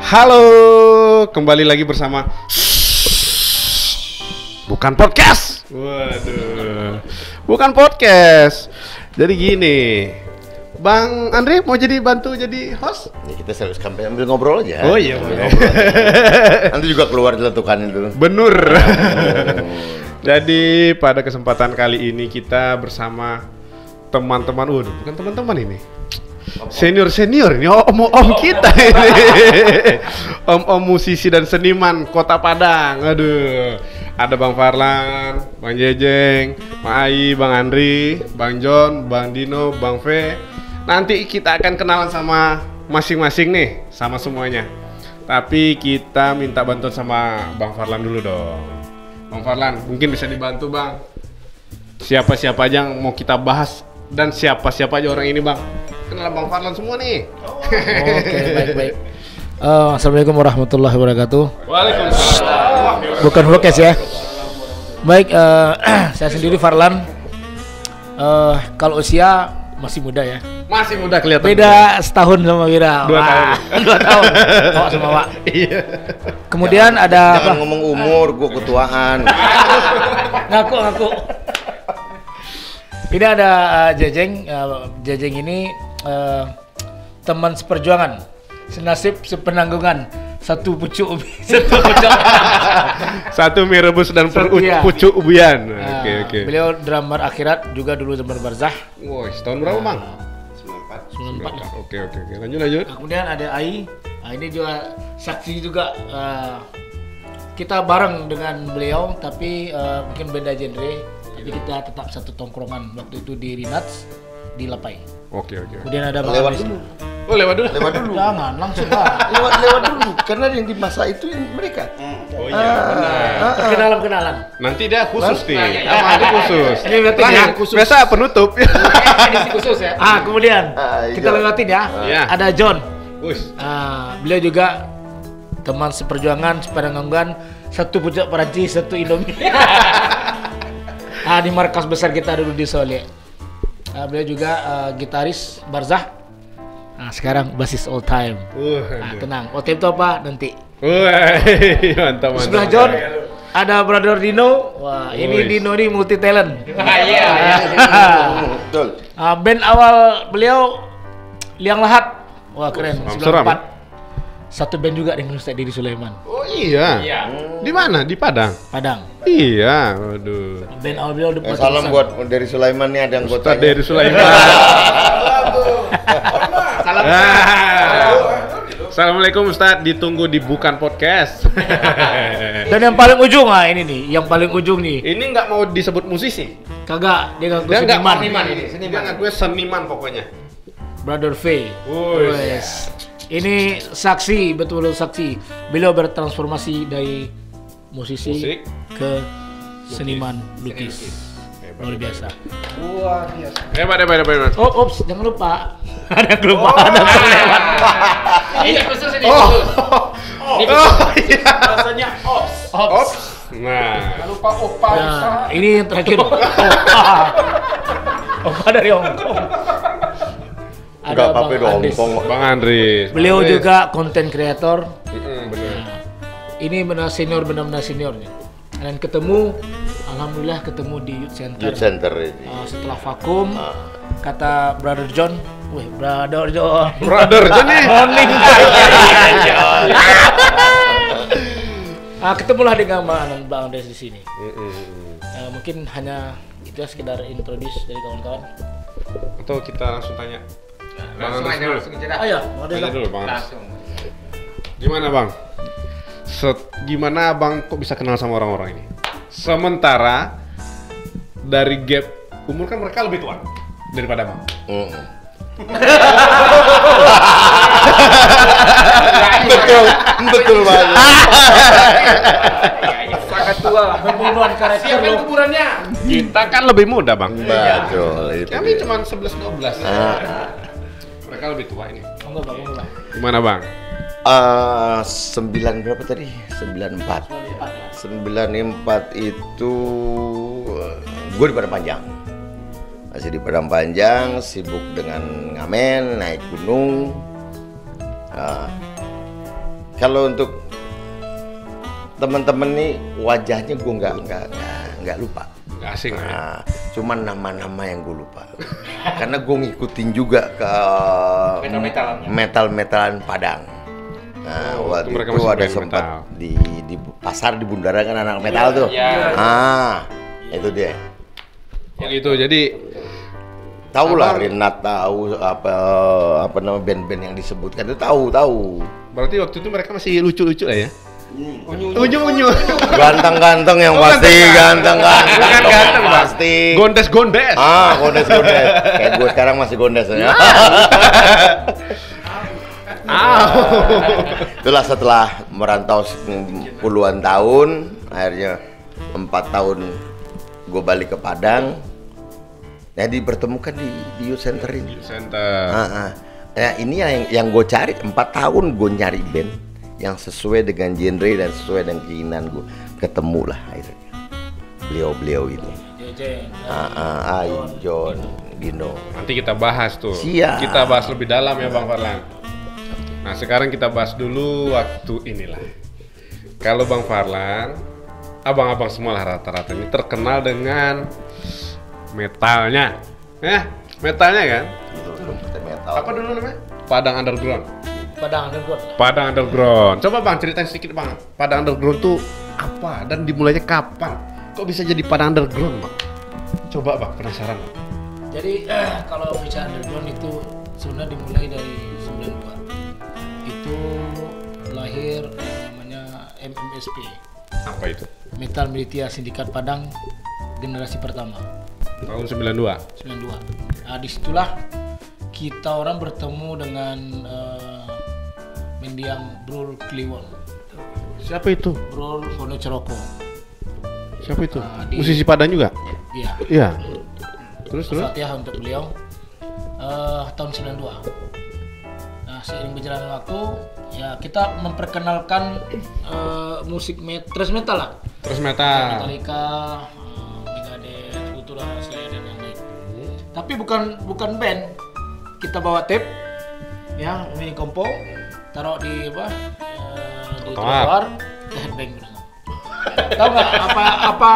Halo, kembali lagi bersama Bukan Podcast. Waduh, bukan podcast. Jadi gini, Bang Andre mau bantu jadi host? Ya kita sambil ngobrol aja. Oh iya boleh. Nanti juga keluar letukan itu. Benur. Jadi pada kesempatan kali ini kita bersama teman-teman, bukan teman-teman ini. Senior ini om kita ini. Om musisi dan seniman Kota Padang. Aduh. Ada Bang Farlan, Bang Jejeng, Bang Ai, Bang Andri, Bang John, Bang Dino, Bang V. Nanti kita akan kenalan sama masing-masing nih, sama semuanya. Tapi kita minta bantuan sama Bang Farlan dulu dong. Bang Farlan, mungkin bisa dibantu Bang. Siapa-siapa aja yang mau kita bahas dan siapa-siapa aja orang ini Bang. Kenal Bang Farlan semua nih. Oke, baik. Assalamualaikum warahmatullahi wabarakatuh. Waalaikumsalam. Bukan podcast ya. Baik, saya sendiri Farlan. Kalau usia masih muda ya. Masih muda kelihatan. Beda setahun sama Wira. 2 tahun. 2 tahun. Oh, sama Pak. Iya. Kemudian ada Jangan apa? ngomong umur, gua ketuaan. Ngaku. Tidak ada Jejeng. Jejeng ini teman seperjuangan, senasib sepenanggungan, satu pucuk Satu mie rebus dan Iya. pucuk ubian. Oke. Beliau drummer akhirat, juga dulu drummer Barzah. Woi, tahun berapa Bang? 94. Oke. Lanjut. Kemudian ada Ai. Ini juga saksi juga. Kita bareng dengan beliau, tapi mungkin beda genre. Tapi kita tetap satu tongkrongan waktu itu di Rinats, di Lapai. Oke. Kemudian ada Bang Lewat Andri. dulu. Oh, lewat dulu. Jangan langsung lah. Lewat dulu, karena yang di masa itu mereka. Oh iya, benar. Kenalan. Nanti dia khusus nih. Nanti khusus. Ini berarti Lah, dia khusus. biasa penutup. Edisi khusus ya. Kemudian kita iya. lewatin ya. Iya. Ada John. Wus. Beliau juga teman seperjuangan, sepenanggungan, satu pucuk Perancis, satu Indomie. Di markas besar kita dulu di Sole. Beliau juga gitaris Barzah. Sekarang basis all time. Tenang. All time itu apa? Nanti. Mantap. Sebelah John ada Brother Dino. Wah, ini Dino ini multi talent. Iya. Betul. Band awal beliau Liang Lahat. Wah, keren. Seram. 94. Satu band juga dengan Ustaz Diri Sulaiman. Oh iya. Di mana? Di Padang. Padang. Iya, waduh. Band awal beliau udah Salam buat dari Sulaiman nih, ada anggota Ustaz dari Sulaiman. Salam. Assalamualaikum Ustaz, ditunggu di Bukan Podcast. Dan yang paling ujung ini nih, yang paling ujung nih. Ini nggak mau disebut musisi. Kagak, dia ngaku Dia nggak seniman. Dia ngaku seniman pokoknya. Brother V. Wes. Ini saksi, betul saksi. Beliau bertransformasi dari musisi Musik. ke seniman lukis. Luar biasa. Hebat. Oh, ops, jangan lupa. Ada kelupaan, ada kelewat. Ini khusus ini Oh. khusus. Ini khusus. Iya. Rasanya ops. Ops. Nah. Lupa opa. Nah, ini yang terakhir. Opa dari Hongkong. Enggak Ada apa-apa Bang dong, Andis. Bang Andris. Beliau juga content creator. Bener. Ini benar-benar seniornya. Dan alhamdulillah ketemu di Youth Center. Youth Center ini. Setelah vakum, kata Brother John, Brother John. Brother Johnny. Morning. Ketemulah dengan Bang Andres di sini. Mungkin hanya itu ya, sekedar introduce dari kawan-kawan. Atau kita langsung tanya. Bang Andres dulu. Langsung aja dah. Ayo, Tanya dulu Bang Andres. Langsung. Gimana Bang? Gimana Bang kok bisa kenal sama orang-orang ini? Sementara dari gap umur kan mereka lebih tua daripada Bang. Betul banget. Sangat tua. Pembunuhan karakter Siapa lo. kuburannya? Kita kan lebih muda Bang. Betul itu. Kami cuma 11-12. Mereka lebih tua ini. Enggak. Gimana Bang? 9 berapa tadi? 94. 94 itu gue di Padang Panjang. Masih di Padang Panjang, sibuk dengan ngamen, naik gunung. Kalau untuk teman-teman nih wajahnya gue nggak lupa. Nggak asing ya. Nah, cuman nama-nama yang gue lupa. Karena gue ngikutin juga ke metal-metalan Padang. Nah, waktu mereka itu masih ada main sempat metal. di pasar di Bundaran kan anak metal tuh. Itu dia. Oh gitu, jadi Tahu lah Abang- Renat, tahu apa nama band-band yang disebutkan itu tahu. berarti waktu itu mereka masih lucu-lucu lah ya? Unyu-unyu. Ganteng-ganteng yang Oh, pasti, ganteng. ganteng-ganteng. Bukan ganteng, Bang. pasti. Gondes-gondes. Gondes-gondes. Kayak gue sekarang masih gondes ya. Itulah setelah merantau puluhan tahun, akhirnya 4 tahun gue balik ke Padang. Nah, dipertemukan di Youth Center ini. Center. Nah, ini yang gue cari 4 tahun gue nyari band yang sesuai dengan genre dan sesuai dengan keinginan gue. Ketemu lah akhirnya beliau ini. Jeng. John, Dino. Nanti kita bahas tuh. Siap. Kita bahas lebih dalam ya Bang Farlan. Nah sekarang kita bahas dulu waktu inilah. Kalau Bang Farlan, abang-abang semua lah rata-rata ini terkenal dengan metalnya. Metalnya kan? Metal. Apa dulu namanya? Padang Underground. Padang Underground. Coba Bang ceritain sedikit Bang. Padang Underground tuh apa dan dimulainya kapan? Kok bisa jadi Padang Underground Bang? Coba Bang, penasaran Bang. Jadi kalau bicara underground itu sebenarnya dimulai dari 92. Itu lahir yang namanya MMSP. Apa itu? Metal Militia Sindikat Padang generasi pertama. Tahun 92. 92. Nah, disitulah kita orang bertemu dengan mendiang Brul Kliwon. Siapa itu? Brul Wono Ceroko. Siapa itu? Di- Musisi Padang juga? Iya. Iya. Terus? Fatihah untuk beliau tahun 92. Nah, seiring berjalannya waktu, ya kita memperkenalkan musik thrash metal lah. Terus metal. Metallica, Megadeth, Ultra, Slayer dan yang lain. Tapi bukan band. Kita bawa tape, ya mini kompo, taruh di di Trotoar. trotoar, headbang bersama. Tahu nggak apa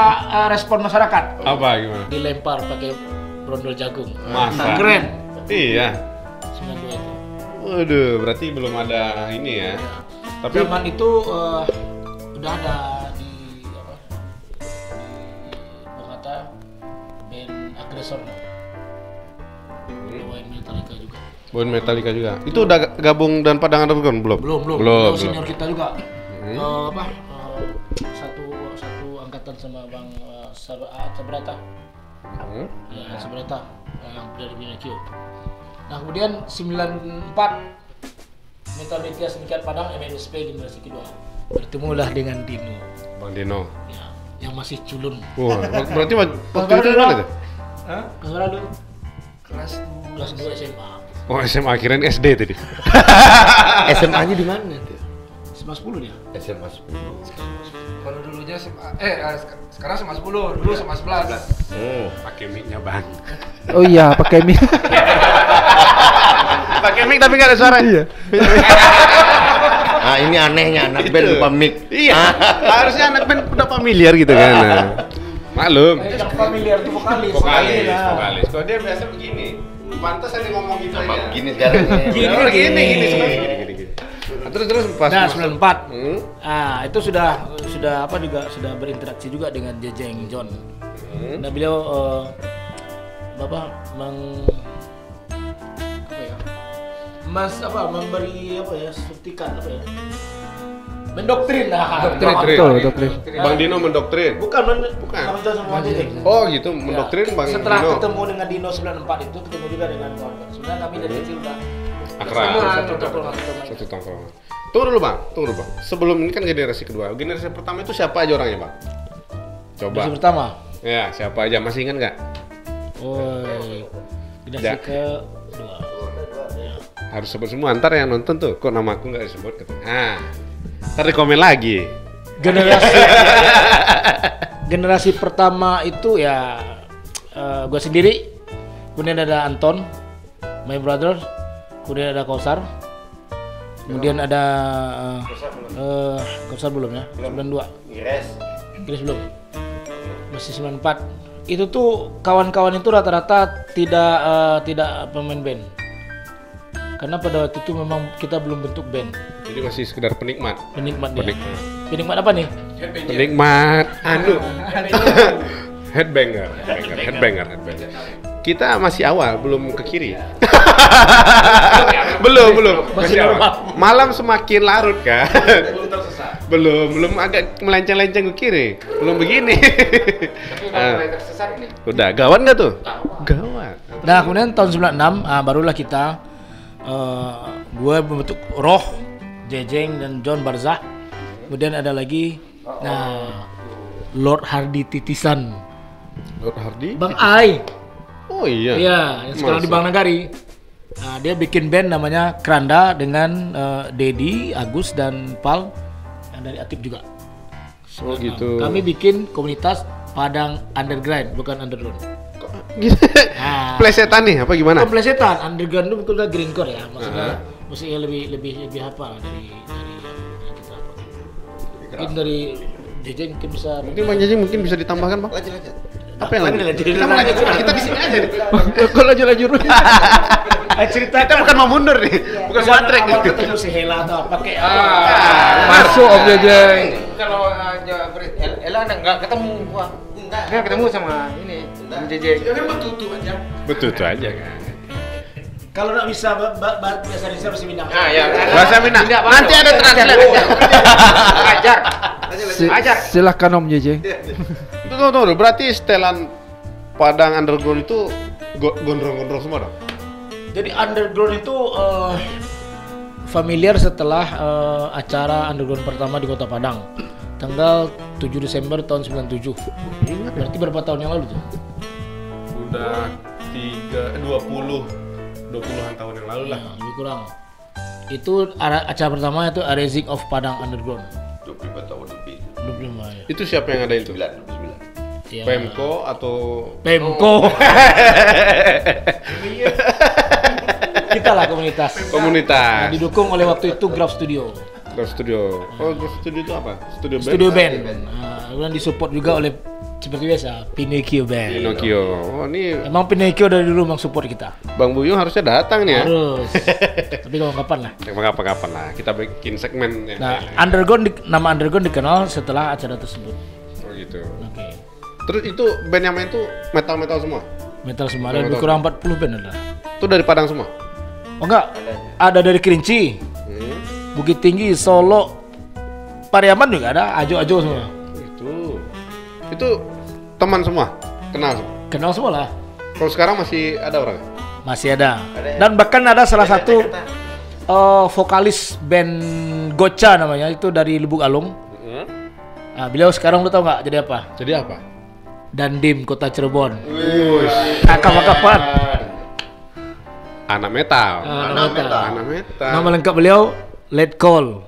respon masyarakat? Apa gimana? Dilempar pakai brondol jagung. Masa? Keren. Iya. 92 itu. Waduh, berarti belum ada ini ya. Tapi Zaman itu udah ada di Bogota band agresor. Bawain Metallica juga. Band Metallica juga. Itu udah gabung dan Padang Underground belum? Belum. Belum. Senior kita juga. Satu angkatan sama Bang Sabrata. Ya, Sabrata yang dari BNQ. Nah, kemudian 94 Metal Militia Sindikat Padang MMSP generasi kedua. Bertemulah dengan Dino. Bang Dino. Ya, yang masih culun. Wah, berarti waktu itu mana tuh? Kelas berapa dulu? Kelas Kelas 2 SMA. Oh, SMA kirain SD tadi. SMA-nya di mana tuh? SMA 10 dia. SMA 10. kalau dulunya sekarang SMA 10, dulu SMA 11. Pakai mic-nya, Bang. Oh iya, pakai mic. Pakai mic tapi nggak ada suara. Iya. Nah, ini anehnya anak band lupa mic. Iya. Harusnya anak band udah familiar gitu kan. Nah. Maklum. Yang familiar tuh vokalis. Vokalis. Kalau dia biasa begini. Pantas ada ngomong gitu aja. Begini sekarang. Gini sebenarnya gini. Nah, terus pas Nah, masuk- 94. Hmm? Itu sudah sudah berinteraksi juga dengan Jejeng John. Nah, beliau memberi suntikan mendoktrin Doktrin. Bang Dino mendoktrin. bukan Bukan. Bang John sama Jejeng. Oh gitu, mendoktrin Bang Setelah Dino. ketemu dengan Dino 94 itu ketemu juga dengan kawan-kawan. Sebenarnya kami dari kecil udah Akrab. satu tongkrongan. Satu tongkrongan. Tunggu dulu Bang. Sebelum ini kan generasi kedua. Generasi pertama itu siapa aja orangnya Bang? Coba. Generasi pertama. Ya, siapa aja? Masih ingat nggak? Oi. Generasi Ya. kedua. Harus sebut semua. Ntar yang nonton tuh, kok nama aku nggak disebut? Ntar di komen lagi. Generasi pertama itu ya gue sendiri, kemudian ada Anton, my brother, kemudian ada Kausar, Kemudian ada Korsar belum ya? 92. Gires belum. Masih 94. Itu tuh kawan-kawan itu rata-rata tidak pemain band. Karena pada waktu itu memang kita belum bentuk band. Jadi masih sekedar penikmat. Penikmat dia. Penikmat. Penikmat apa nih? Penikmat headbanger. Kita masih awal, belum ke kiri. belum. Masih awal. Malam semakin larut kan. belum agak melenceng-lenceng ke kiri. Belum begini. Udah, gawat nggak tuh? Gawat. Nah, kemudian tahun 96 barulah kita gue membentuk Roh, Jejeng dan John Barzah. Kemudian ada lagi Lord Hardy Titisan. Lord Hardy? Bang Ai. Oh iya. Iya, yang sekarang di Bang Nagari. Nah, dia bikin band namanya Keranda dengan Dedi, Agus dan Pal yang dari Atip juga. Oh gitu. Kami bikin komunitas Padang Underground, bukan Underground. Gitu. Plesetan nih apa gimana? Plesetan, Underground itu betul grindcore ya, maksudnya lebih hafal dari yang kita hafal. Mungkin dari Jejeng mungkin bisa. Mungkin Bang Jejeng mungkin bisa ditambahkan, Bang. Lanjut. Apa yang lanjut? Kita di sini aja nih. Kok lanjut. Cerita Kita bukan mau mundur nih, bukan matrek. Awal ketemu si Hela atau apa kayak Masuk Om Jejeng. Kalau Ella enggak ketemu gua. Enggak ketemu sama ini Om Jejeng. Betul tuh aja kan. kalau nggak bisa bahasa Indonesia masih Minang. Ya. Bahasa Minang. Nanti ada translate. Ajar. Silahkan Om Jejeng. Tunggu. Berarti setelan Padang Underground itu gondrong-gondrong semua dong? Jadi Underground itu familiar setelah acara Underground pertama di Kota Padang. Tanggal 7 Desember tahun 97. Ingat berarti berapa tahun yang lalu tuh? Udah 20-an tahun yang lalu lah. Ya, lebih kurang. Itu acara pertama itu Rising of Padang Underground. 25 tahun lebih. 25 ya. Itu siapa yang ngadain tuh? 29. Ya. Pemko atau Pemko. Kita lah komunitas. komunitas? Didukung oleh waktu itu Graph Studio. Graph Studio. Oh, Graph Studio itu apa? Studio band? Studio band. Kemudian disupport juga oleh seperti biasa Pinocchio Band. Pinocchio. Oh, ini Emang Pinocchio dari dulu memang support kita. Bang Buyung harusnya datang nih ya. Harus. Tapi kapan lah. Kapan lah. Kita bikin segmen. Nah, nama Underground dikenal setelah acara tersebut. Oh gitu. Oke. Terus itu band yang main tuh metal semua? Metal semua ada lebih kurang 40 band ada. Itu dari Padang semua? Oh enggak, ada dari Kerinci, Bukit Tinggi, Solo, Pariaman juga ada, Ajo semua. Itu teman semua? Kenal semua? Kenal semua lah. Kalau sekarang masih ada orang? Masih ada. Dan bahkan ada salah satu vokalis band Goca namanya, itu dari Lubuk Alung. Nah, beliau sekarang lu tau nggak jadi apa? Jadi apa? Dandim Kota Cirebon. Kakak-kakak. Anak metal. Anak metal. Nama lengkap beliau Let Call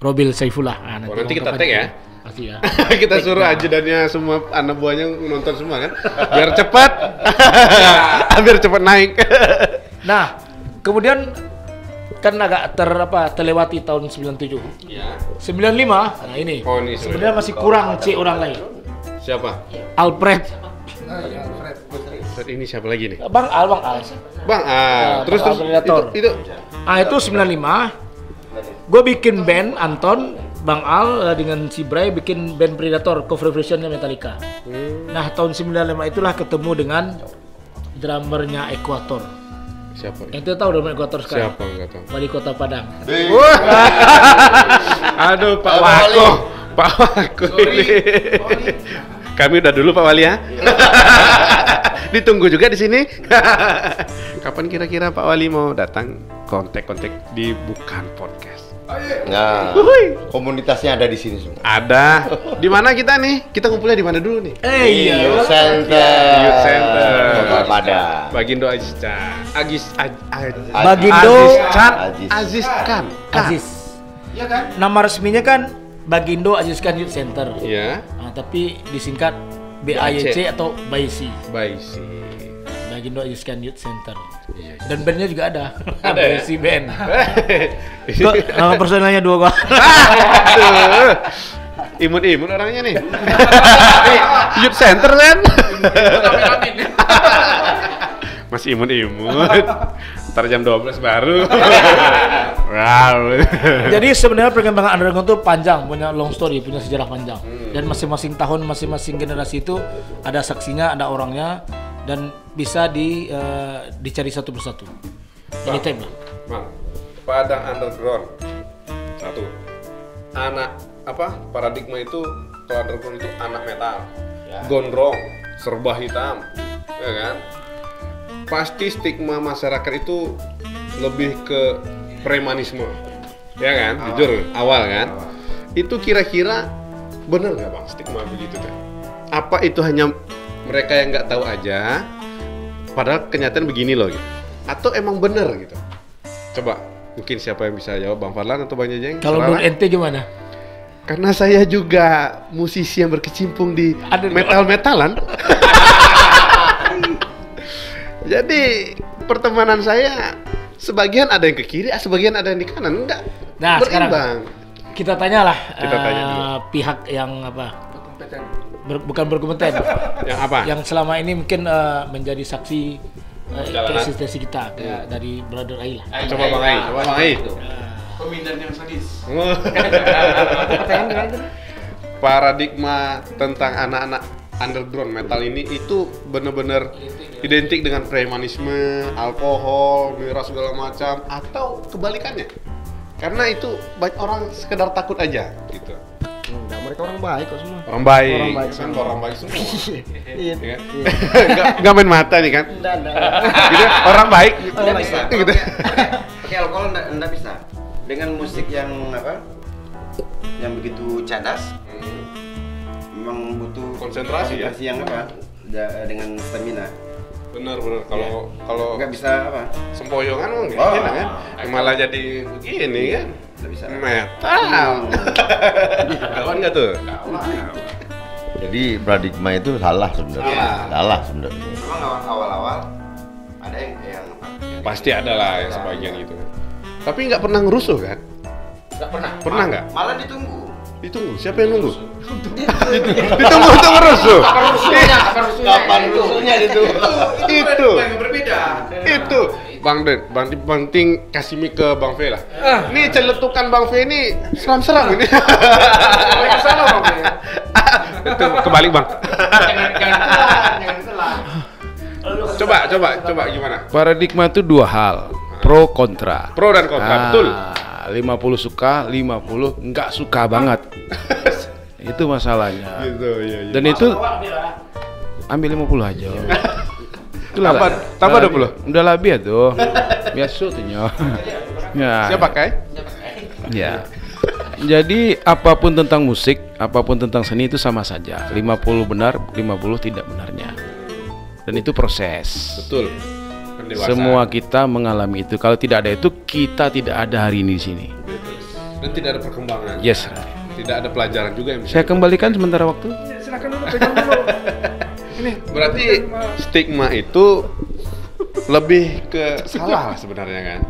Robil Saifullah. Nanti kita tag ya. Pasti ya. Kita suruh ajudannya semua anak buahnya nonton semua kan. Biar cepat. Biar cepat naik. Nah, kemudian kan agak terlewati tahun 97. Iya. 95. Nah ini. Oh, ini sebenarnya masih kurang C orang lain. Siapa? Alfred. Ini siapa lagi nih? Bang Al. Terus itu. Itu 95. Gue bikin band Anton, Bang Al dengan si Bray bikin band Predator cover versionnya Metallica. Nah tahun 95 itulah ketemu dengan drummernya Equator. Siapa? Ente tahu drummer Equator sekarang? Siapa enggak tahu? Wali Kota Padang. Aduh Pak Wako. Pak Wako ini. Kami udah dulu Pak Wali ya. Ditunggu juga di sini. Kapan kira-kira Pak Wali mau datang? Kontak di Bukan Podcast. Nah, komunitasnya ada di sini semua. Ada. Di mana kita nih? Kita ngumpulnya di mana dulu nih? Iya. Youth Center. Youth Center. Kota Padang. Bagindo Aziz Chan. Bagindo Aziz Khan. Aziz. Iya kan? Nama resminya kan Bagindo Aziz Khan Youth Center. Iya. Nah, tapi disingkat BAYC atau BAYC. Baisi. Jindo Iskan Youth Center. Dan bandnya juga ada. Ada ya? Si band. Kok nama personalnya 2 gua. Aduh. Imun-imun orangnya nih. Youth Center kan? Masih imun-imun. Ntar jam 12 baru. Wow. Jadi sebenarnya perkembangan underground itu panjang, punya long story, punya sejarah panjang. Dan masing-masing tahun, masing-masing generasi itu ada saksinya, ada orangnya, dan bisa dicari satu persatu. Anytime lah. Bang, Padang Underground. Satu. Anak paradigma itu kalau underground itu anak metal. Gondrong, serba hitam. Ya kan? Pasti stigma masyarakat itu lebih ke premanisme, ya kan? Jujur awal kan? Itu kira-kira bener nggak bang stigma begitu teh? Apa itu hanya mereka yang nggak tahu aja? Padahal kenyataan begini loh, gitu. Atau emang bener gitu? Coba mungkin siapa yang bisa jawab, Bang Farlan atau Bang Jejeng? Kalau menurut ente gimana? Karena saya juga musisi yang berkecimpung di metal-metalan. Jadi pertemanan saya sebagian ada yang ke kiri, sebagian ada yang di kanan, enggak. Nah, sekarang berimbang. kita tanyalah Tanya dulu. pihak yang bukan berkompeten. Yang apa? Yang selama ini mungkin menjadi saksi Perjalanan. eksistensi kita dari Brother Ai lah. Coba Bang Ai, coba Bang Ai. Pemindahan yang sadis. Paradigma tentang anak-anak underground metal ini itu benar-benar identik dengan premanisme, alkohol, miras segala macam, atau kebalikannya? Karena itu banyak orang sekedar takut aja gitu. Enggak, mereka orang baik kok semua. Orang baik, Orang baik kan semua. orang baik semua. Iya. Ya kan? Nggak main mata nih kan? Enggak. Gitu, orang baik. Nggak bisa. Gitu. Pakai alkohol nggak bisa. Dengan musik yang yang begitu cadas, memang butuh Konsentrasi ya? yang dengan stamina. Bener kalau Nggak bisa sempoyongan mah nggak Oh. enak kan? Malah jadi begini kan? Nggak bisa. Metal. Kawan nggak tuh? Jadi paradigma itu salah sebenarnya. Salah sebenarnya. Memang awal-awal ada yang Pasti ada lah yang sebagian gitu. Tapi nggak pernah ngerusuh kan? nggak pernah. Pernah nggak? Malah ditunggu. Ditunggu. Siapa yang nunggu? Ditunggu untuk ngerusuh. Kapan rusuhnya itu? Itu. Yang berbeda. Itu. Bang Den, Bang Ting kasih mic ke Bang V lah. Nih celetukan Bang V ini seram-seram ini. Mereka sana Bang. Itu kebalik Bang. Jangan telan. Coba gimana? Paradigma itu 2 hal, pro kontra. Pro dan kontra, betul. 50 suka, 50 nggak suka banget. Itu masalahnya. Gitu, iya. Dan itu ambil 50 aja. Itulah Tambah 20. Udah lebih ya tuh. Biasa tuh nyo. Ya. Siapa Kai? Ya. Jadi apapun tentang musik, apapun tentang seni itu sama saja. 50 benar, 50 tidak benarnya. Dan itu proses. Betul. Pendewasaan. Semua kita mengalami itu. Kalau tidak ada itu, kita tidak ada hari ini di sini. Dan tidak ada perkembangan. Yes. Tidak ada pelajaran juga yang bisa. Saya kembalikan sementara waktu. Silakan dulu, pegang dulu. Ini Berarti stigma itu lebih ke salah lah sebenarnya kan?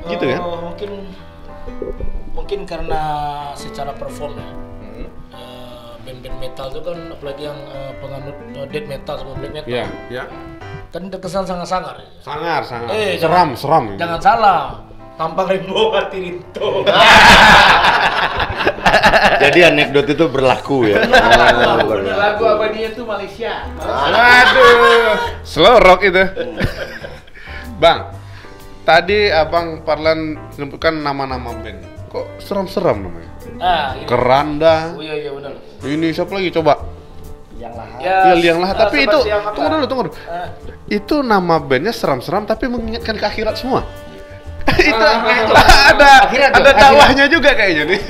Gitu kan? Mungkin karena secara perform ya. Band-band metal itu kan apalagi yang penganut death metal sama black metal. Iya, ya. Kan terkesan sangat-sangar. Sangar. Jangan- Seram. Jangan salah. Tampang Rainbow hati Rinto. Jadi anekdot itu berlaku ya. lagu abadinya tuh Malaysia. Aduh, slow rock itu. Bang, tadi Abang Parlan menyebutkan nama-nama band. Kok seram-seram namanya? Ini. Keranda. Oh iya benar. Ini siapa lagi coba? Yang lahat. Ya, Liang Lahat. Tapi itu seperti yang apa? tunggu dulu. Itu nama bandnya seram-seram tapi mengingatkan ke akhirat semua. Itu ada dakwahnya juga kayaknya nih.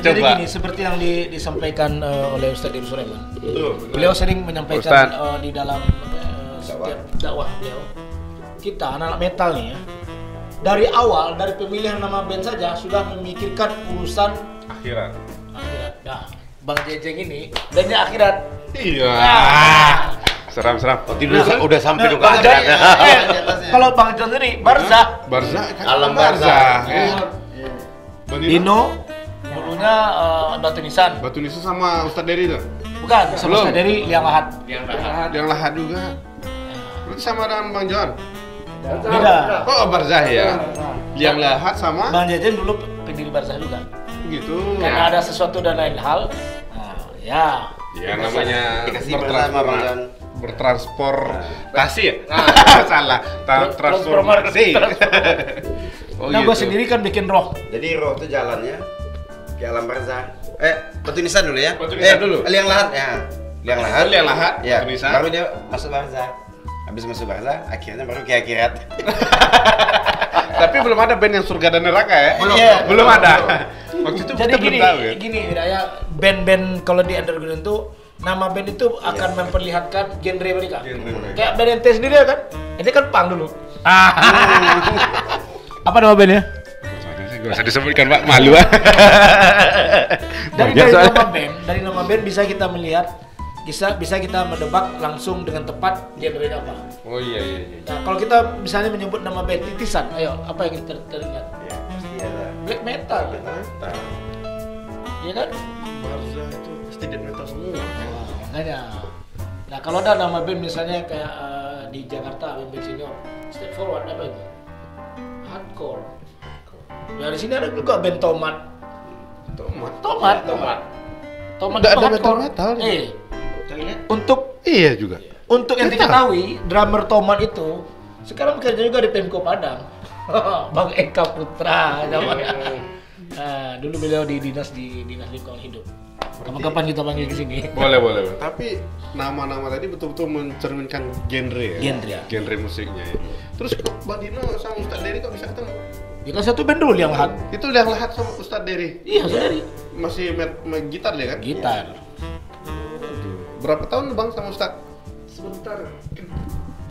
Jadi Coba. gini, seperti yang disampaikan oleh Ustadz Dirus Sulaiman. Betul. Beliau sering menyampaikan Ustadz. di dalam setiap dakwah beliau. Kita anak metal nih ya. Dari awal, dari pemilihan nama band saja sudah memikirkan urusan Akhirat. akhirat. Nah, Bang Jejeng ini bandnya akhirat. Iya. Seram-seram. Udah sampai dong ke Bang John, akhiratnya. kalau Bang John sendiri Barza, Barza kan Alam Barza. Barza. Ya. Bang Dino, Dino, dulunya Batu Nisan, Batu Nisan sama Ustadz Dery tuh. bukan sama Belum. Ustadz dari Liang Lahat. Yang Lahat juga. Berarti sama dengan Bang John. Beda. Oh, Barzah ya. Yang Lahat sama Bang Jajan dulu pendiri Barza juga. gitu. Karena ada sesuatu dan lain hal. Nah, ya. Ya namanya Dikasih bersama, Bang John. bertransportasi ya? Salah. Transformasi. Oh, Nah, gua gitu. sendiri kan bikin roh. Jadi roh itu jalannya ke alam barzah. Batu nisan dulu ya. Batu nisan dulu. Liang lahat ya. Liang lahat. Liang lahat, Ya. Batu nisan. Baru dia masuk barzah. Habis masuk barzah, akhirnya baru ke akhirat. Tapi belum ada band yang surga dan neraka ya? Belum. Iya, belum ada. Waktu itu Jadi kita gini, belum tahu ya. gini ya, band-band kalau di underground itu nama band itu akan memperlihatkan genre mereka. Genre mereka. Kayak band NT sendiri ya kan? Ini kan punk dulu. Apa nama bandnya? Gak usah disebutkan Pak, malu ah. Dari Banyak soalnya. nama band bisa kita melihat, bisa kita mendebak langsung dengan tepat genre apa. Oh iya. Nah, kalau kita misalnya menyebut nama band titisan, ayo apa yang teringat? Ya, pasti ada. Black metal, iya kan? Barza itu pasti death metal semua. Makanya. Nah, kalau ada nama band misalnya kayak di Jakarta, band senior, Step Forward apa itu? Hardcore. Dari sini ada juga band Tomat. Tomat. Nggak itu ada hardcore. metal-metal. Iya juga. Untuk yang diketahui, drummer Tomat itu sekarang bekerja juga di Pemko Padang. Bang Eka Putra namanya. Nah, dulu beliau di dinas lingkungan hidup. Kapan-kapan kita panggil ke sini. Boleh. Tapi nama-nama tadi betul-betul mencerminkan genre ya. Genre musiknya ya. Terus kok Bang Dino sama Ustadz Dery kok bisa ketemu? Ya kan satu band dulu yang lahat. Itu Liang Lahat sama Ustadz Dery. Iya, sendiri. Masih main gitar dia kan? Gitar. Berapa tahun Bang sama Ustadz?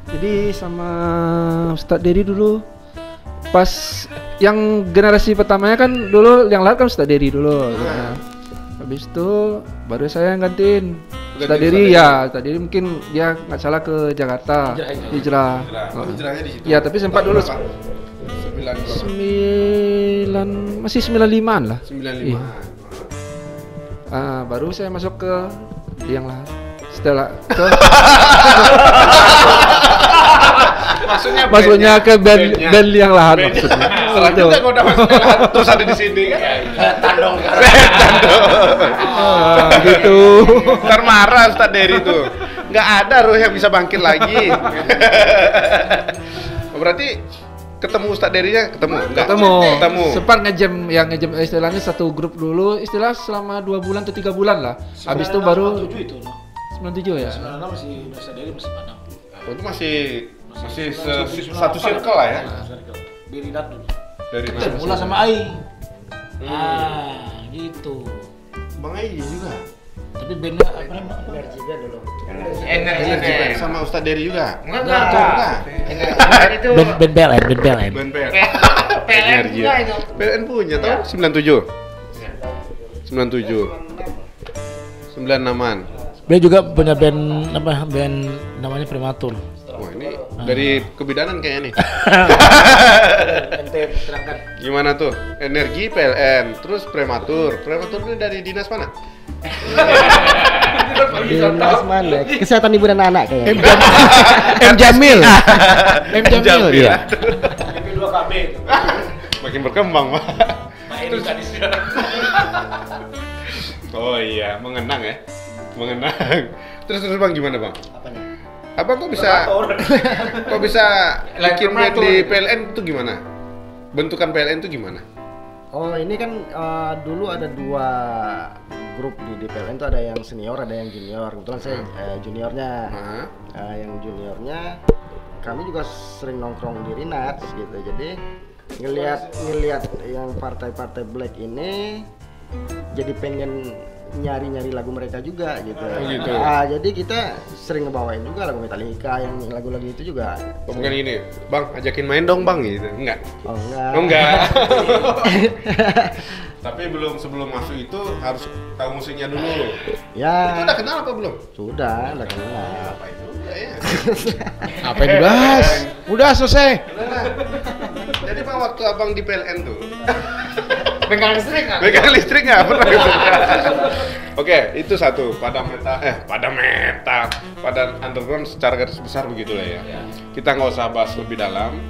Jadi sama Ustadz Dery dulu pas yang generasi pertamanya kan dulu yang lahat kan Ustadz Dery dulu. Nah, habis itu baru saya yang gantiin. Ustadz Dery ya, Ustadz Dery mungkin dia nggak salah ke Jakarta hijrah. Oh. Hijrahnya di situ. Ya tapi sempat dulu Tahun berapa? 9 masih 95-an lah. 95. Iya. Baru saya masuk ke yang lahat. Setelah maksudnya ke band yang lahat maksudnya. Salah juga kalau udah masuk Liang Lahat terus ada di sini kan? Tandong. Gitu. Ntar marah Ustadz Dery tuh. Nggak ada roh yang bisa bangkit lagi. Berarti ketemu Ustadz Dery-nya ketemu? Nggak? Ketemu. Sempat ngejam istilahnya satu grup dulu, istilah selama 2 bulan atau 3 bulan lah. Habis itu baru 97 itu. 97 ya. 96 masih Nusa Diri masih Padang. Oh, itu masih satu circle lah ya. Di Rinat dulu. Dari Mula sama Ai. Gitu. Bang Ai juga. Tapi bandnya apa namanya? Energi band dulu. Energi Sama Ustadz Dery juga. Enggak. Itu Band PLN. Band PLN. PLN juga itu. PLN punya tahun 97. 97. 96-an. Beliau juga punya band namanya Prematur. Wah, ini dari kebidanan kayaknya nih. Ente terangkan. Gimana tuh? Energi PLN, terus Prematur. Prematur ini dari dinas mana? Dinas mana? Kesehatan ibu dan anak kayaknya. M Jamil. M Jamil ya. ya. MP2KB. Makin berkembang, Pak. Terus Oh iya, mengenang ya. Mengenang. Terus Bang gimana, Bang? apanya? Abang kok bisa bikin band di PLN itu gimana? Bentukan PLN itu gimana? Oh ini kan dulu ada 2 grup di PLN itu, ada yang senior, ada yang junior. Kebetulan saya juniornya. Hah? Yang juniornya kami juga sering nongkrong di Rinat gitu. Jadi ngelihat yang partai-partai black ini jadi pengen nyari lagu mereka juga gitu. Oh, gitu. Jadi kita sering ngebawain juga lagu Metallica, yang lagu-lagu itu juga. Oh, bukan ini, Bang, ajakin main dong, Bang, gitu. Enggak. Oh enggak. Oh, enggak. Tapi sebelum masuk itu harus tahu musiknya dulu. Ya. Itu udah kenal apa belum? Sudah kenal. Apa itu? Apa yang dibahas? Udah selesai. Jadi Bang waktu abang di PLN tuh Pegang listrik nggak? megang listrik nggak pernah gitu. Oke, itu satu pada underground secara garis besar begitulah ya. Kita nggak usah bahas lebih dalam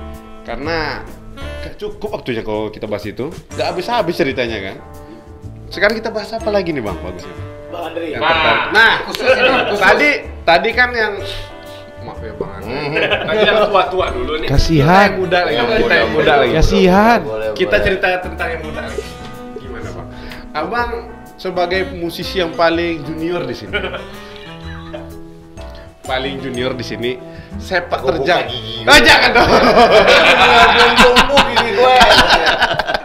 karena cukup waktunya kalau kita bahas itu. Nggak habis-habis ceritanya kan. Sekarang kita bahas apa lagi nih Bang? Bagusnya. Bang Andri. Yang tertarik. Nah, tadi kan yang maaf ya Bang Andre. Tadi yang tua-tua dulu nih. Kasihan. Kita yang muda lagi. Kita yang muda lagi. Kasihan. Kita cerita tentang yang muda lagi. Gimana Bang? Abang sebagai musisi yang paling junior di sini. Paling junior di sini, sepak terjang. Oh, jangan dong.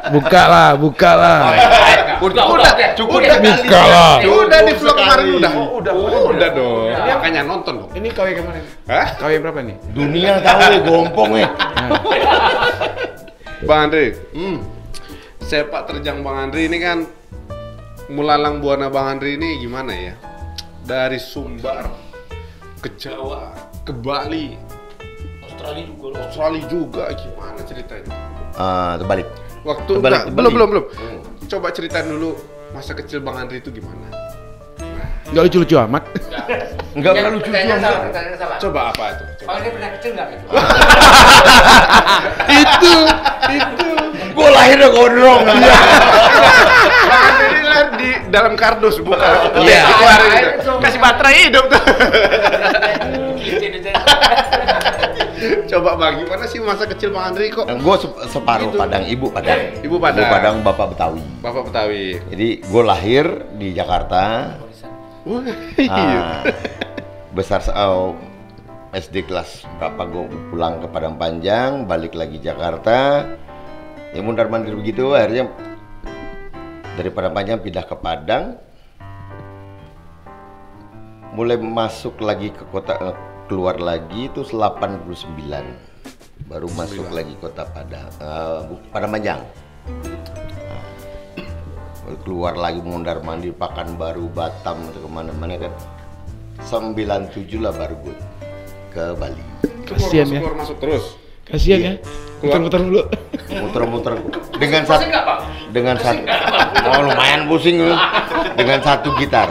Buka lah. Udah, cukup dah. Buka lah. Udah di vlog kemarin udah dong. Makanya nonton dong. Ini KW kemarin. Hah? KW berapa nih? Dunia tahu ya gompong ya. Bang Andri, sepak terjang Bang Andri ini kan melalang buana Bang Andri ini gimana ya? Dari Sumbar ke Jawa, ke Bali, Australia juga gimana ceritanya? Terbalik. Waktu Terbalik. belum. Coba ceritain dulu masa kecil Bang Andri itu gimana? Enggak lucu-lucu amat. Enggak lucu Salah. Coba apa itu? Kalau dia pernah kecil nggak gitu? Itu. Gue lahir udah gondrong. Bang Andri ini lahir di dalam kardus bukan? Iya. Dikeluarin gitu. Kasih baterai hidup tuh. Coba Bang, gimana sih masa kecil Bang Andri kok? Gue separuh Gitu. Padang, ibu Padang. Ibu Padang. Bapak Betawi. Bapak Betawi. Jadi gue lahir di Jakarta. Wah, iya. Besar SD kelas berapa gue pulang ke Padang Panjang, balik lagi Jakarta. Ya mundar mandir begitu, akhirnya dari Padang Panjang pindah ke Padang. Mulai masuk lagi ke kota, keluar lagi itu 89. Baru masuk lagi kota Padang, Padang Panjang. Keluar lagi mundar mandir Pekanbaru, Batam atau kemana-mana kan. 97 lah baru gue ke Bali. Kasihan ya. Keluar masuk terus. Kasihan ya. Muter-muter dulu. Muter-muter dengan satu lumayan pusing lu. Dengan satu gitar.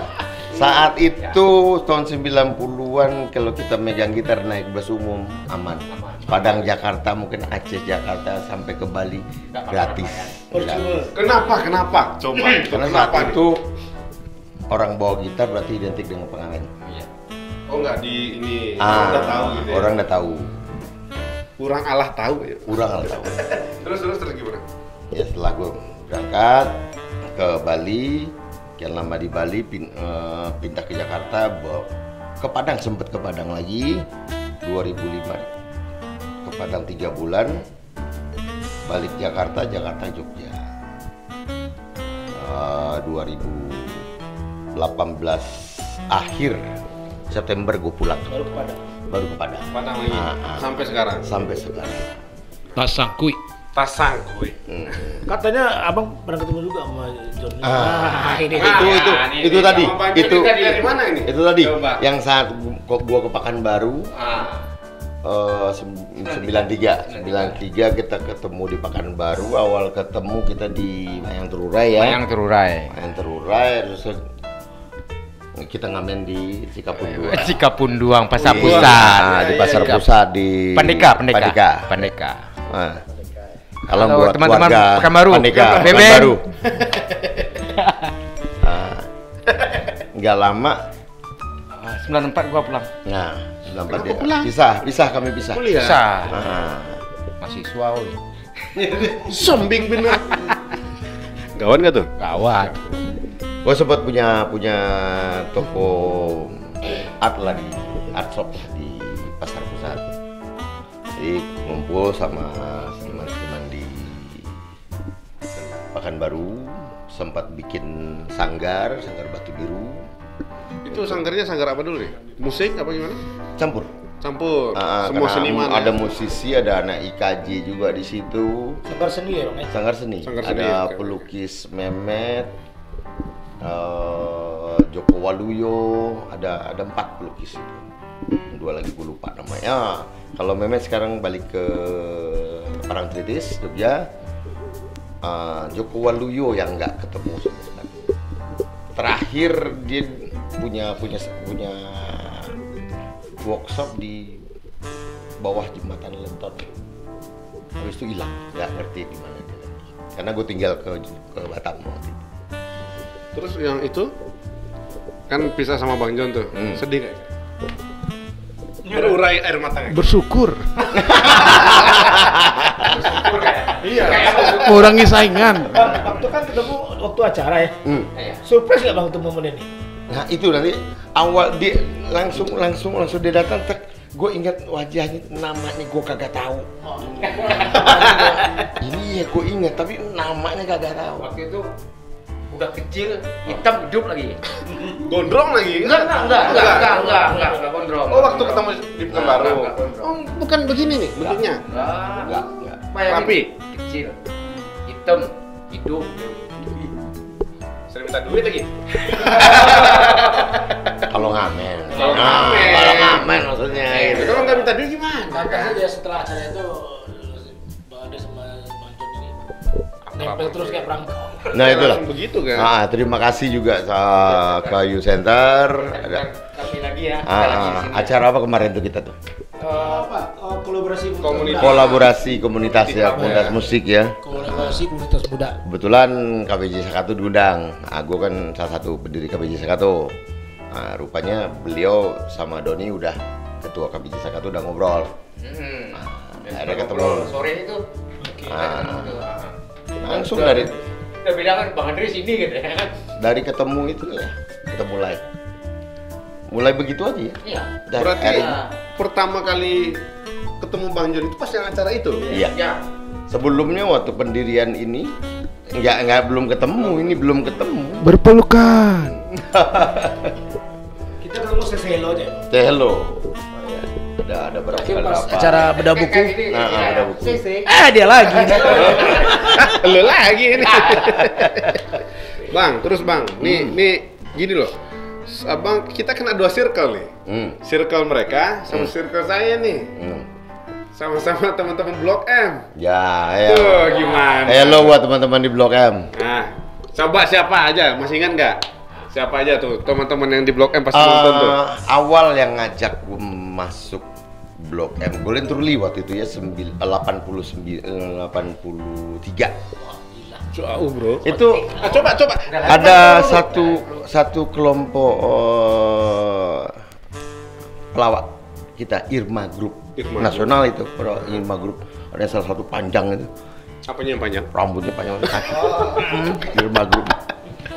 Saat itu tahun 90-an kalau kita megang gitar naik bus umum aman. Padang Jakarta, mungkin Aceh Jakarta sampai ke Bali gratis. Kenapa? Coba. Karena saat itu orang bawa gitar berarti identik dengan pengamen. Oh enggak di ini orang udah tahu gitu ya. Orang udah tahu. Kurang Allah tahu ya. Kurang lah tahu. Terus gimana? Ya setelah gue berangkat ke Bali, kian lama di Bali, pindah ke Jakarta, ke Padang, sempet ke Padang lagi 2005 ke Padang 3 bulan, balik Jakarta Jogja 2018 akhir September gue pulang baru ke Padang lagi sampai sekarang. Tasang kuy. Katanya abang pernah ketemu juga sama Johnny. Itu tadi. Itu dari mana ini? Itu tadi. Coba. Yang saat gua ke Pekanbaru. 93 kita ketemu di Pekanbaru. Awal ketemu kita di Mayang Terurai ya. Mayang Terurai. Terus kita ngamen di Cikapunduang. Cikapunduang, Pasar Pusat. Di Pasar Pusat di Pandeka. Nah, kalau halo, buat teman-teman keluarga Pekanbaru. Pandeka, Beben. Pekanbaru. Nggak lama. 94 gua pulang. Nah, 94 dia. Pisah kami pisah. Kuliah. Bisa. Nah, Mahasiswa woy. Sombing bener. Gawan gak tuh? Gawat. gue sempat punya toko art lah di art shop di Pasar Pusat. Jadi ngumpul sama teman-teman di Pekanbaru, sempat bikin sanggar Batu Biru. Itu sanggarnya sanggar apa dulu nih? Musik apa gimana? Campur. Semua seniman. Ada ya? musisi, ada anak IKJ juga di situ. Sanggar seni ya, Bang? Sanggar seni. Sanggar seni, Ada oke. pelukis Mehmet, Joko Waluyo, ada 4 pelukis itu. Dua lagi gue lupa namanya. Kalau Mehmet sekarang balik ke Parangtritis, Jogja. Joko Waluyo yang nggak ketemu sama sekali. Terakhir dia punya workshop di bawah jembatan Lenton. Habis itu hilang, nggak ngerti di mana dia lagi. Karena gue tinggal ke Batam waktu itu. Terus yang itu kan pisah sama Bang John tuh, sedih nggak? Berurai air mata nggak? Bersyukur. Iya. Mengurangi saingan. Waktu kan ketemu waktu acara ya. Surprise nggak bang ketemu momen ini? Nah itu nanti awal dia langsung dia datang, gue ingat wajahnya, namanya gue kagak tahu. Ini ya gue ingat tapi namanya kagak tahu. Waktu itu udah kecil, hitam, hidup lagi. Gondrong lagi? Enggak gondrong. Oh, waktu ketemu di Pekanbaru. Enggak gondrong. Oh, bukan begini nih bentuknya. Enggak. Rapi. Tapi kecil, hitam, hidup. Sering minta duit lagi. Kalau ngamen. Kalau ngamen. Kalau ngamen maksudnya gitu. Kalau nggak minta duit gimana? Makanya dia setelah acara itu ada sama Bang John ini nempel terus kayak perangkap. Nah itulah. Langsung begitu kan? Terima kasih juga ke Youth Center. Ada Kami lagi ya. acara apa kemarin tuh kita tuh? Kolaborasi Komunitas ya, komunitas musik ya. Kolaborasi komunitas muda. Kebetulan KBJ Sakato diundang. Gue kan salah satu pendiri KBJ Sakato. Rupanya beliau sama Doni udah ketua KBJ Sakato udah ngobrol. Ada ketemu Sore itu. langsung dari Udah bilang kan Bang Andri sini gitu ya. dari ketemu itu ya kita mulai begitu aja ya. Iya. Dari Berarti hari- pertama kali ketemu Bang John itu pas yang acara itu? Iya. Ya. Sebelumnya waktu pendirian ini belum ketemu. Berpelukan. Kita ketemu seselo aja. Hello. Ada berapa? Akhir pas berapa? acara bedah buku. Beda buku. Dia lagi. Lu lagi ini. Bang, terus Bang, nih gini loh. Abang, kita kan ada 2 circle nih. Circle mereka sama circle saya nih. Sama-sama teman-teman Blok M. Ya. Tuh, gimana? Hello buat teman-teman di Blok M. Nah, coba siapa aja? Masih ingat nggak? Siapa aja tuh teman-teman yang di Blok M pasti nonton tuh. Awal yang ngajak gue masuk Blok M, Golden Truly waktu itu ya 83. Jauh, Bro. Itu Coba. ada satu kelompok pelawak kita, Irma Group Irma nasional itu, Irma Group. Ada salah satu panjang itu, Apanya yang panjang? rambutnya panjang. Irma Group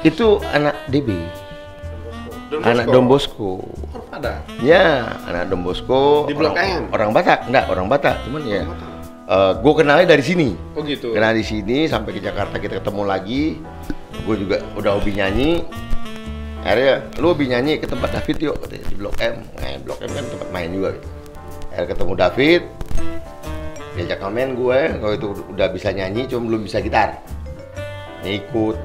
itu anak DB, anak Don Bosco. Ada. Ya, anak Don Bosco. Di Blok M? Orang Batak, orang Batak, cuman ya. Gue kenalnya dari sini. Oh gitu. Kenal di sini sampai ke Jakarta kita ketemu lagi. Gue juga udah hobi nyanyi. Akhirnya lu hobi nyanyi ke tempat David yuk katanya, di Blok M. Blok M kan tempat main juga gitu. Akhirnya ketemu David. Diajak ngamen gue, kalau itu udah bisa nyanyi cuma belum bisa gitar. Ikut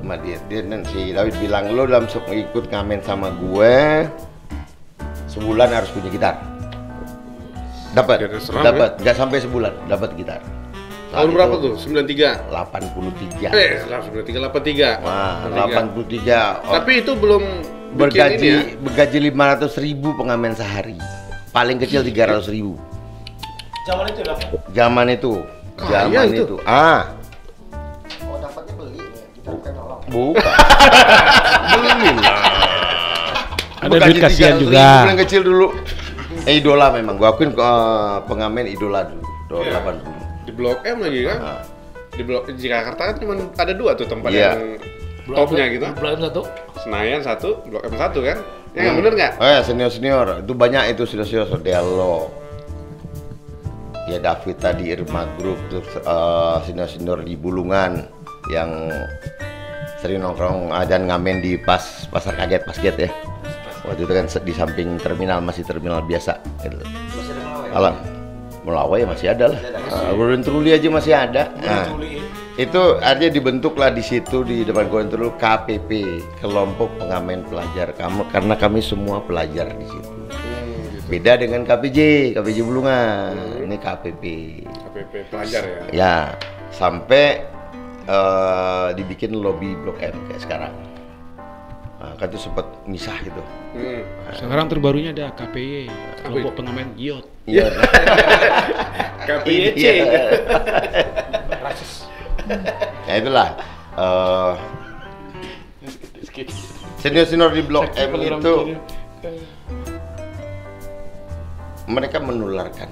sama dia dan si David bilang lo dalam ikut ngamen sama gue sebulan harus punya gitar. Dapat, nggak sampai sebulan dapat gitar. Tahun berapa tuh? 93? 83. 93, 83. Wah, 83. Tapi itu belum bikin ini ya? Bergaji 500.000 pengamen sehari. Paling kecil 300.000. Zaman itu berapa? Zaman itu. Oh dapatnya beli nih, kita bukan nolong. Bukan. Beli lah. Ada duit kasihan juga. Paling kecil dulu. Idola memang. Gua akuin pengamen idola dulu. Tahun 80. Di Blok M lagi kan? Di Blok Jakarta kan cuma ada 2 tuh tempat Iya. yang topnya gitu. Blok M 1. Senayan 1, Blok M 1 kan? Ya nggak bener nggak? Senior itu banyak itu senior Sodelo. Ya David tadi, Irma Group, terus senior di Bulungan yang sering nongkrong dan ngamen di pasar kaget ya. Waktu itu kan di samping terminal, masih terminal biasa gitu. Masih ada Melawai. Alam Melawai masih ada lah. Golden Truly aja masih ada. Nah, itu artinya dibentuklah di situ di depan Golden Truly KPP, kelompok pengamen pelajar kamu, karena kami semua pelajar di situ. Beda dengan KPJ Bulungan. Ini KPP. KPP pelajar ya. Ya, sampai dibikin lobby Blok M kayak sekarang. Nah, kan itu sempat misah gitu. Sekarang terbarunya ada KPY, kelompok pengamen IOT. Iya. KPYC. Ya itulah. Senior di Blok M itu mereka menularkan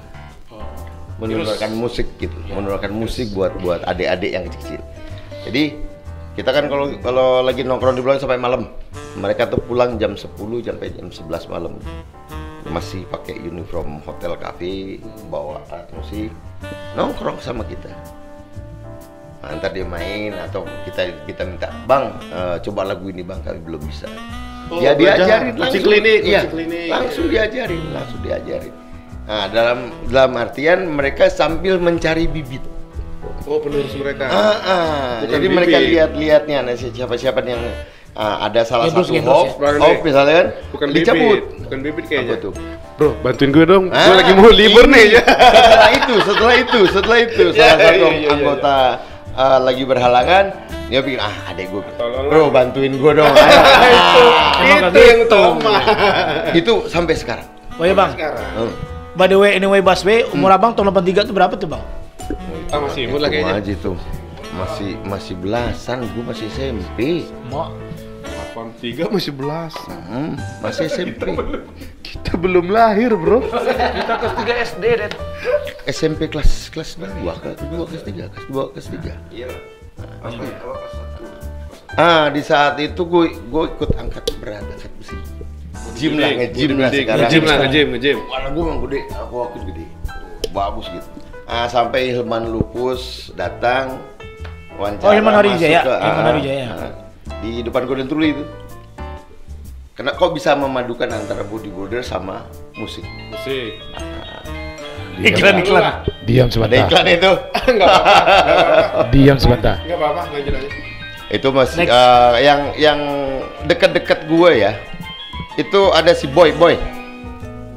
musik gitu, menularkan musik buat adik-adik yang kecil-kecil. Jadi kita kan kalau lagi nongkrong di Blok sampai malam, mereka tuh pulang jam 10 sampai jam 11 malam, masih pakai uniform hotel cafe, bawa alat musik, nongkrong sama kita. Nah, ntar dia main atau kita minta, bang coba lagu ini bang, kami belum bisa. Dia diajarin langsung, klinik. langsung diajarin. Nah, dalam artian mereka sambil mencari bibit. Oh, penerus mereka. Jadi bibit. mereka lihat-lihatnya siapa-siapa yang ada salah Endus, satu endus, hope misalnya kan, Bukan dicabut. bukan bibit kayaknya. Apa tuh? Bro, bantuin gue dong. Gue lagi mau libur nih. Setelah itu salah satu anggota lagi berhalangan, dia bikin adek gue, bro bantuin gue dong. Itu yang utama. Itu sampai sekarang. Oh iya bang, by the way anyway Baswe, umur abang tahun 83 itu berapa tuh bang? Kita masih imut lah kayaknya. Aja tuh masih belasan, gue masih SMP. Mau 83 masih belas. Masih SMP. Kita belum lahir, bro. Kita kelas 3 SD, Den. SMP kelas 2, kelas 3. Iya. Di saat itu gue ikut angkat berat, angkat besi. Gym lah sekarang. Nge-gym. Warna gue emang gede, aku waktu gede. Bagus gitu. Sampai Hilman Lupus datang wawancara. Oh, Hilman Harijaya. masuk ke- Hilman Harijaya. Di depan Golden Truli itu. Karena kok bisa memadukan antara bodybuilder sama musik? Musik. Iklan. Diam Ada sebentar. iklan itu. Enggak apa-apa. Diam sebentar. Enggak apa-apa, lanjut aja. Itu masih yang dekat-dekat gue ya. Itu ada si Boy.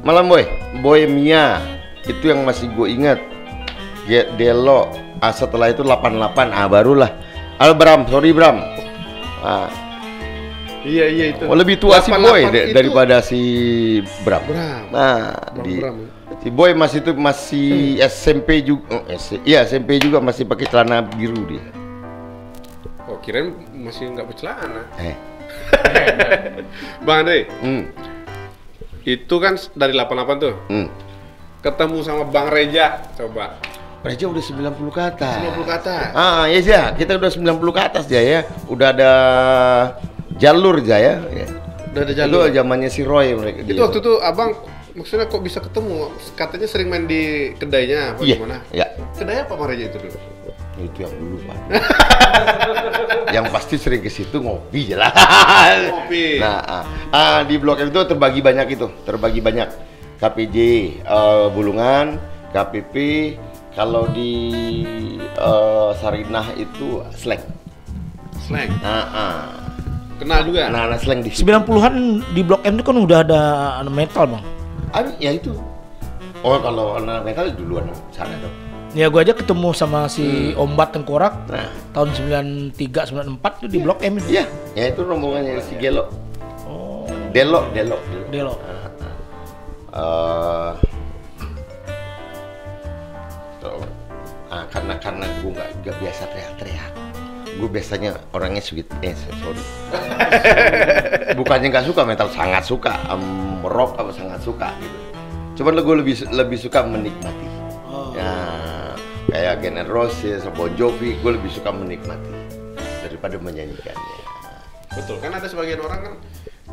Malam Boy Mia. Itu yang masih gue ingat. Delo. Setelah itu 88. Barulah. Bram. Iya itu. Lebih tua si 88 Boy itu. daripada si Bram. Bram. Si Boy masih SMP juga. Iya, SMP juga masih pakai celana biru dia. Oh, kirain masih enggak bercelana. Bang Andre, itu kan dari 88 tuh. Ketemu sama Bang Reja, coba. Reja udah 90 ke atas. 90 ke atas. Iya sih, kita udah 90 ke atas ya. Udah ada jalur ya. Udah ada jalur. Itu zamannya si Roy mereka. Itu waktu itu abang maksudnya kok bisa ketemu? Katanya sering main di kedainya apa gimana? Iya. Kedai apa Bang Reja itu dulu? Itu yang dulu Pak. Yang pasti sering ke situ ngopi lah. Ngopi. Nah, di Blok M itu terbagi banyak. KPJ Bulungan, KPP, kalau di Sarinah itu Slang. Kenal juga? Nah, slang di situ. 90-an di Blok M itu kan udah ada metal bang. Ya itu. Oh, kalau anak metal duluan sana dong. Ya gua aja ketemu sama si Ombat Tengkorak Nah, tahun 93 94 tuh di Blok M itu. iya, ya itu rombongannya si Gelo. Oh, Delo. Delo. Karena gue nggak biasa teriak-teriak. Gue biasanya orangnya sweet. Sorry. Bukannya nggak suka metal, sangat suka. Rock apa sangat suka gitu. Cuman gue lebih suka menikmati. Ya, kayak Guns N' Roses, Bon Jovi, gue lebih suka menikmati daripada menyanyikannya. Betul, kan ada sebagian orang kan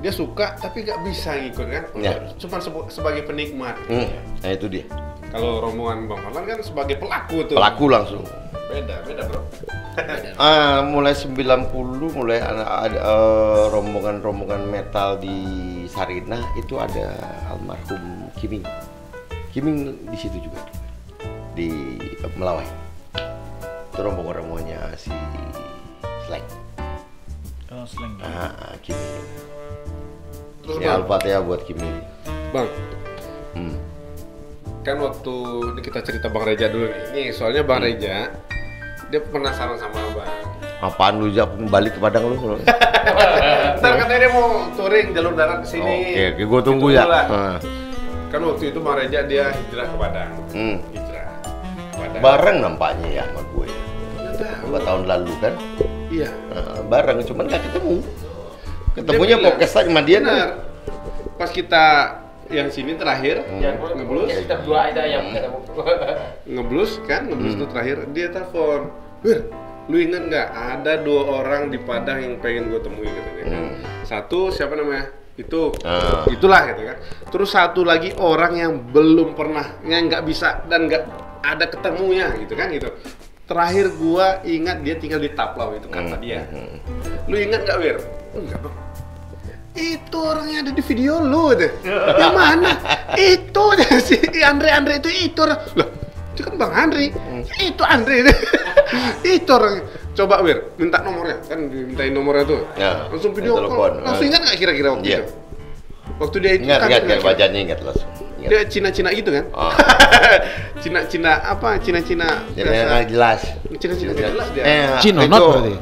dia suka tapi nggak bisa ngikut kan? Ya. Cuma sebagai penikmat. Nah itu dia. Kalau rombongan Bang Farlan kan sebagai pelaku tuh. Pelaku langsung. Beda bro. Mulai 90 mulai ada rombongan metal di Sarinah itu ada almarhum Kiming di situ juga di Melawai. Itu rombongannya si Slang. Oh, Slang. Kiming. Terus Ya Bang, Al-Fatihah buat Kiming. Bang, Kan waktu ini kita cerita Bang Reja dulu nih. Nih, soalnya Bang Reja dia penasaran sama Abang. Apaan lu Jak balik ke Padang lu? Ntar katanya dia mau touring jalur darat ke sini. Oke, gua tunggu ya. Kebetulan. Kan waktu itu Bang Reja dia hijrah ke Padang. Hijrah ke Padang. Bareng nampaknya ya sama gue. Nggak tahu. 2 tahun lalu kan? Iya. Bareng, cuman gak ketemu. Ketemunya bilang, podcast sama dia. benar. Pas kita yang sini terakhir ngeblus, Kita berdua aja yang ketemu. ngeblus itu terakhir dia telepon, Wir, lu ingat nggak ada 2 orang di Padang yang pengen gue temui katanya kan. Satu siapa namanya? Itu itulah gitu kan. Terus satu lagi orang yang belum pernah, yang nggak bisa dan nggak ada ketemunya gitu kan gitu. Terakhir gua ingat dia tinggal di Taplau itu kata dia. Lu ingat nggak, Wir? Enggak, Bang. Itu orangnya ada di video lu deh. Yang mana? Itu si Andre itu orang. Loh, itu kan Bang Andri. Itu Andre. Itu orang. Coba Wir, minta nomornya. Kan dimintain nomornya tuh. Ya, Langsung video telepon. call. Langsung ingat nggak kira-kira waktu Iya. itu? Waktu dia itu Ingat, kan wajahnya ingat langsung. Ingat. dia Cina-Cina gitu kan? Cina-Cina apa? Cina-Cina Dia nggak jelas. Cina-Cina nggak jelas dia. Cinonot itu berarti.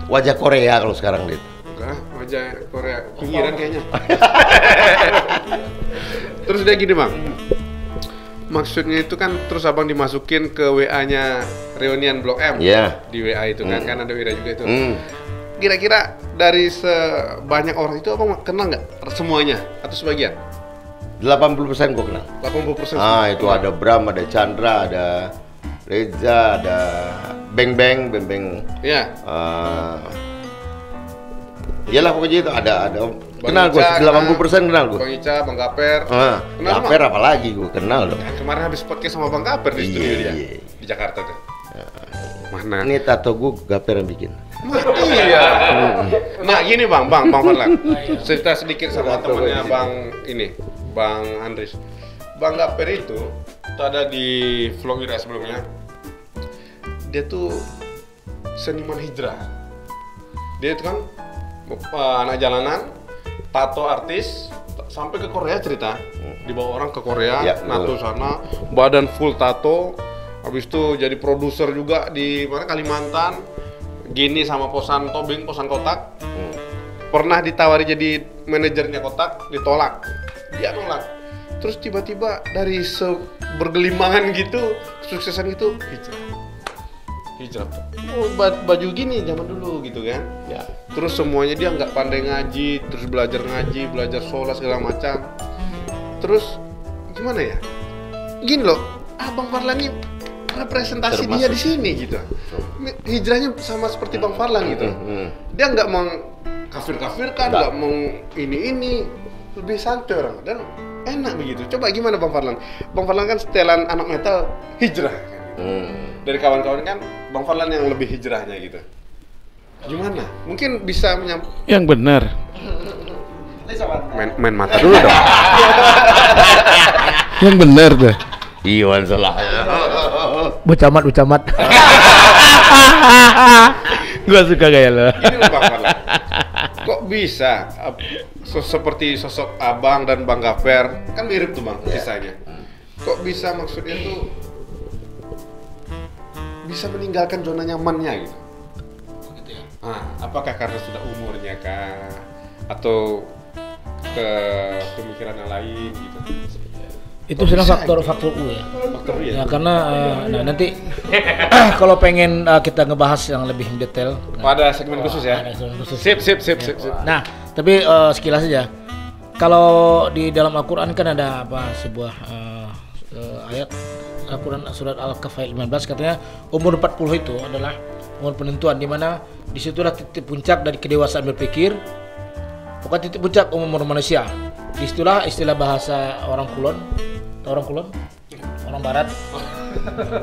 Wajah Korea kalau sekarang dit. Enggak, wajah Korea pinggiran kayaknya. Terus dia gini Bang, maksudnya itu kan terus abang dimasukin ke WA-nya Reunian Blok M. Iya. Di WA itu kan ada WA juga itu. Kira-kira dari sebanyak orang itu abang kenal nggak semuanya atau sebagian? 80% gua kenal. 80%. Itu ada Bram, ada Chandra, ada Reza, ada Beng. Iya. Iyalah pokoknya itu ada Bang kenal gua, Ica, 80% kenal gua. Bang Ica, Bang Gaper. Kenal semua? Gaper apalagi gua kenal dong. Kan kemarin habis podcast sama Bang Gaper di studio dia di Jakarta tuh. Mana? Ini tato gua Gaper yang bikin. Iya. Nah gini Bang Farlan. Cerita sedikit sama temennya Bang Andris. Bang Gaper itu ada di vlog Wira sebelumnya. Dia tuh seniman hijrah. Dia itu kan anak jalanan, tato artis, sampai ke Korea cerita. Dibawa orang ke Korea, Ya, nato sana, badan full tato. Habis itu jadi produser juga di mana Kalimantan. Gini sama posan tobing, posan kotak. Pernah ditawari jadi manajernya kotak, ditolak. Dia nolak. Terus tiba-tiba dari bergelimangan gitu, kesuksesan itu hijrah. Oh, baju gini zaman dulu gitu kan. Ya. Terus semuanya dia nggak pandai ngaji, terus belajar ngaji, belajar sholat segala macam. Terus gimana ya? Gini loh, Abang Farlan ini representasi dia di sini gitu. Hijrahnya sama seperti Bang Farlan gitu. Dia nggak mengkafir-kafirkan, nggak ini, lebih santai orang dan enak begitu. Coba gimana Bang Farlan? Bang Farlan kan setelan anak metal hijrah kan. Dari kawan-kawan kan Bang Farlan yang lebih hijrahnya gitu. Gimana? Mungkin bisa Yang benar. main mata dulu dong. Yang benar tuh. Iwan salah. Bucamat. Gua suka gaya lo. Gini loh Bang Farlan. Kok bisa seperti sosok Abang dan Bang Gaper kan mirip tuh Bang kisahnya. Kok bisa maksudnya tuh bisa meninggalkan zona nyamannya gitu. Apakah karena sudah umurnya kah atau ke pemikiran yang lain gitu? Itu sudah faktor U ya. Faktor U ya. Ya karena nanti kalau pengen kita ngebahas yang lebih detail Pada segmen khusus ya. ada segmen khusus. Sip. Nah, tapi sekilas saja. Kalau di dalam Al-Qur'an kan ada sebuah ayat Al-Qur'an surat Al-Kahf ayat 15 katanya umur 40 itu adalah umur penentuan di mana disitulah titik puncak dari kedewasaan berpikir. Pokoknya titik puncak umur manusia. Disitulah istilah bahasa orang Kulon. Orang Barat.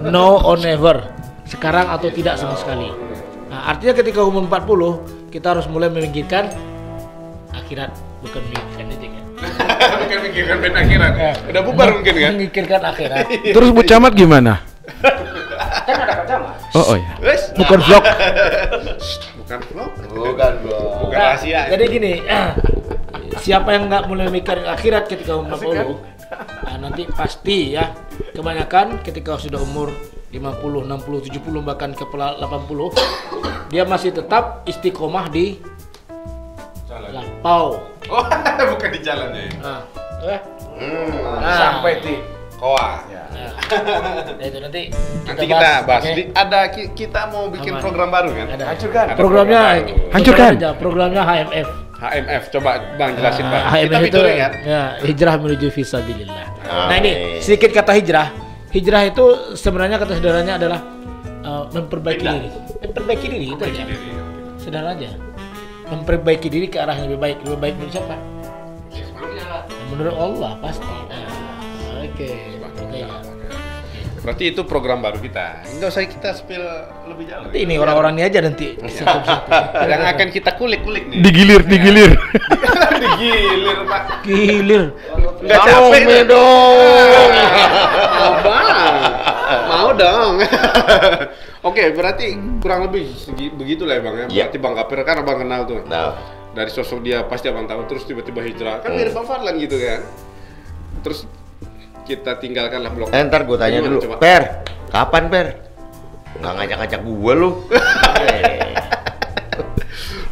No or never. Sekarang atau tidak sama sekali. Nah, artinya ketika umur 40 kita harus mulai memikirkan akhirat, bukan memikirkan itu kan. Bukan mikirkan band akhirat. Udah bubar mungkin kan? Memikirkan akhirat. Terus Bucamat gimana? Kan ada Bucamat. Oh ya. Bukan vlog. Bukan vlog. Bukan. Bukan rahasia. Jadi gini, siapa yang nggak mulai mikir akhirat ketika umur 40, nah, nanti pasti ya kebanyakan ketika sudah umur 50, 60, 70 bahkan ke 80 dia masih tetap istiqomah di lampau. Oh, bukan di jalannya ya. Sampai di Koa. Nah, itu nanti Kita bahas. oke? Kita mau bikin Aman. program baru kan? Ada. hancurkan. Ada Programnya program baru. Hancurkan. aja, programnya HMF. HMF, coba Bang jelasin Bang. HMF Kita itu bicara kan? ya, hijrah menuju fisabilillah. Nah ini Amin. sedikit kata hijrah. Hijrah itu sebenarnya kata sederhananya adalah memperbaiki diri. Memperbaiki diri itu aja. Sederhana aja. Memperbaiki diri ke arah yang lebih baik. Lebih baik menurut siapa? Menurut Allah pasti. Nah, oke. Oke, ya. Berarti itu program baru kita. Enggak usah kita spill lebih jauh. Nanti ini orang-orang ini aja nanti. Yang akan kita kulik-kulik nih. Digilir. Digilir, Pak. Gilir. Enggak capek nih. dong. Bang. Mau dong. Oke, berarti kurang lebih begitulah ya Bang ya. Iya. Berarti Bang Kapir kan Abang kenal tuh. Nah, Dari sosok dia pasti Abang tahu, terus tiba-tiba hijrah. Kan mirip Bang Farlan gitu kan. Terus kita tinggalkanlah blok. ntar gue tanya Gimana, dulu, coba? Per, kapan Per? Nggak ngajak-ngajak gue lu.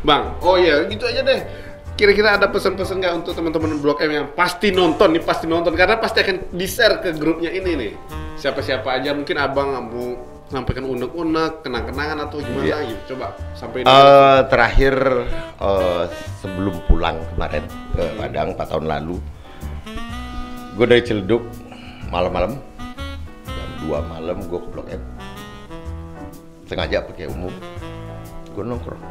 Bang, oh iya gitu aja deh. Kira-kira ada pesan-pesan nggak untuk teman-teman Blok M yang pasti nonton karena pasti akan di-share ke grupnya ini nih. Siapa-siapa aja mungkin Abang mau sampaikan unek-unek, kenang-kenangan atau gimana gitu. Coba sampaikan. Terakhir sebelum pulang kemarin ke Padang 4 tahun lalu, gue dari Ciledug malam-malam jam 2 malam gue ke Blok M, sengaja pakai umum, gue nongkrong,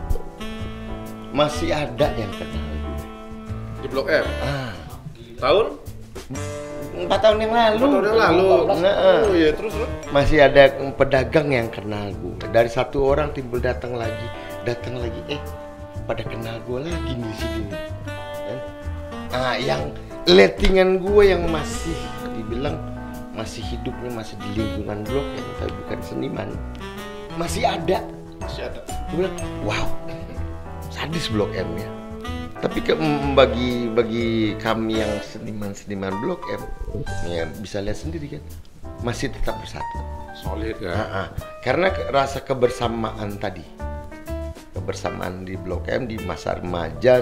masih ada yang kenal gue. Di Blok M. Tahun? 4 tahun yang lalu. 4 tahun yang lalu. Nah, Oh iya, terus. masih ada pedagang yang kenal gue. Dari satu orang timbul datang lagi, pada kenal gue lagi di sini. Yang lettingan gue yang masih dibilang masih hidupnya masih di lingkungan Blok M tapi bukan seniman, masih ada. Gue bilang, wow, sadis Blok M ya. Tapi bagi kami yang seniman Blok M, ya bisa lihat sendiri kan, masih tetap bersatu. Solid kan. Karena rasa kebersamaan tadi, kebersamaan di Blok M di masa remaja,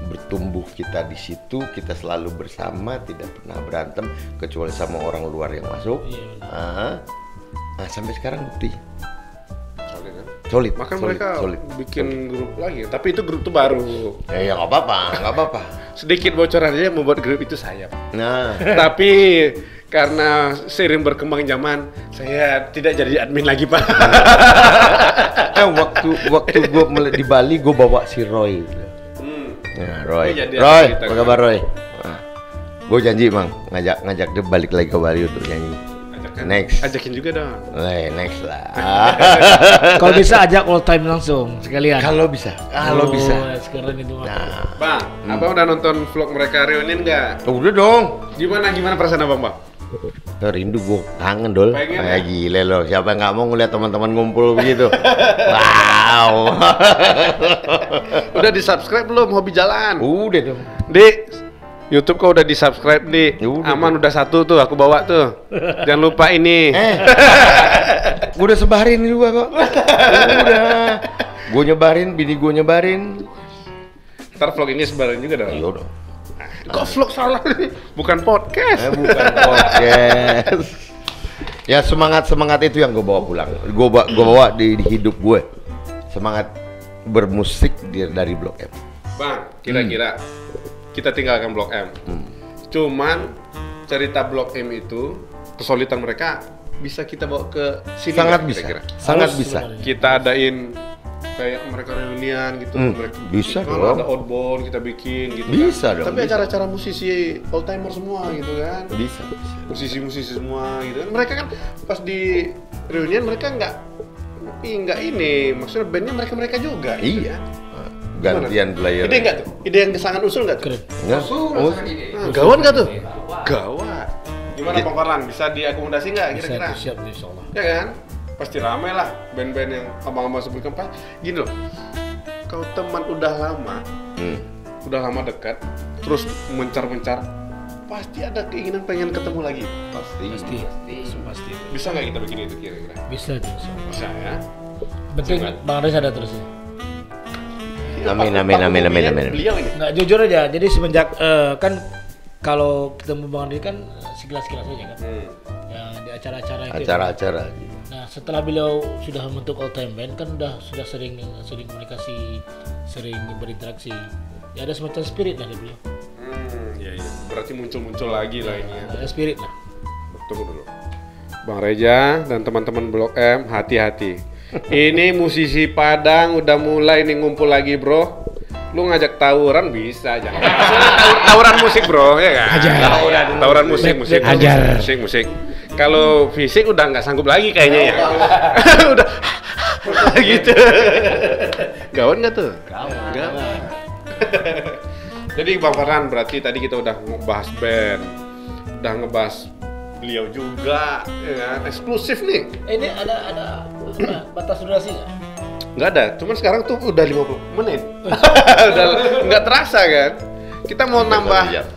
bertumbuh kita di situ, kita selalu bersama, tidak pernah berantem kecuali sama orang luar yang masuk. Sampai sekarang bukti. Solid kan. Solid. Maka solid, mereka solid. bikin grup lagi, tapi itu grup tuh baru. Ya nggak apa-apa. Sedikit bocoran aja yang membuat grup itu saya, Pak. Nah, Tapi karena seiring berkembang zaman, saya tidak jadi admin lagi, Pak. waktu gue di Bali gue bawa si Roy. Nah, Roy, Oh, jadi Roy, cerita apa kan? kabar Roy? Gue janji Bang, ngajak dia balik lagi ke Bali untuk nyanyi. Next. Ajakin juga dong. Next lah. Kalau bisa ajak all time langsung sekalian. Kalau bisa. Sekarang itu. Nah, Bang, Abang udah nonton vlog mereka reunian nggak? udah dong. Gimana perasaan Abang, Bang? Rindu gue, kangen dol. Pengen, Kayak gile loh. Siapa yang nggak mau ngeliat teman-teman ngumpul begitu? Wow. Udah di-subscribe belum Hobi Jalan? Udah dong. Di YouTube kau udah di-subscribe, Di. Udah. Aman udah 1 tuh, aku bawa tuh. Jangan lupa ini. Gue udah sebarin juga kok. Udah. Gue nyebarin, bini gue nyebarin. Ntar vlog ini sebarin juga dong. Iya dong. Kok vlog salah nih? Bukan podcast. Bukan podcast. Ya semangat itu yang gue bawa pulang. Gue bawa di hidup gue. Semangat bermusik dari Blok M. Bang, kira-kira kita tinggalkan Blok M. Cuman cerita Blok M itu, kesulitan mereka bisa kita bawa ke sini. Sangat nggak bisa. kira-kira? Sangat Harus bisa. sebenarnya. Kita adain kayak mereka reunian gitu. Mereka bisa kan dong. ada outbound kita bikin gitu. Bisa kan. dong, Tapi bisa. acara-acara musisi old timer semua gitu kan. Bisa. Musisi-musisi semua gitu kan. Mereka kan pas di reunian mereka nggak ini, maksudnya bandnya mereka juga. Gitu Iya. ya. Gantian player. Ide nggak tuh? Ide yang kesangan usul nggak tuh? Keren. Enggak. Oh, Gawat nggak tuh? Gawat. Gimana Bang Farlan? Bisa diakomodasi nggak Bisa kira-kira? tuh, siap tuh, insyaallah. Ya kan? Pasti ramai lah band-band yang abang-abang sebutkan. Pak, gini loh. Kalau teman udah lama dekat, terus mencar-mencar, pasti ada keinginan pengen ketemu lagi. Pasti. Bisa nggak kita bikin itu kira-kira? Bisa tuh. Bisa ya. Penting Bang Aris ada terus. Amin. Beliau ini. Nggak, jujur aja. Jadi semenjak kan kalau ketemu Bang Aris kan sekilas-sekilas aja kan. Ya di acara-acara itu. Acara-acara. Nah setelah beliau sudah membentuk all time band kan sudah sering komunikasi, sering berinteraksi. Ya ada semacam spirit dari beliau. Iya. Berarti muncul lagi lah ini ya. Ada spirit lah. Tunggu dulu. Bang Reja dan teman-teman Blok M, hati-hati. Ini musisi Padang udah mulai nih ngumpul lagi, bro. Lu ngajak tawuran bisa, jangan. Tawuran musik, bro, ya kan? Tawuran musik. Musik. Kalau fisik udah nggak sanggup lagi kayaknya ya. Udah gitu. Gawan nggak tuh? Gawan. Jadi Bang Farhan, berarti tadi kita udah ngebahas band, udah ngebahas beliau juga, ya kan? Eksklusif nih. Ini ada batas durasi nggak? Nggak ada, cuman sekarang tuh udah 50 menit. Udah nggak terasa kan? Kita mau nambah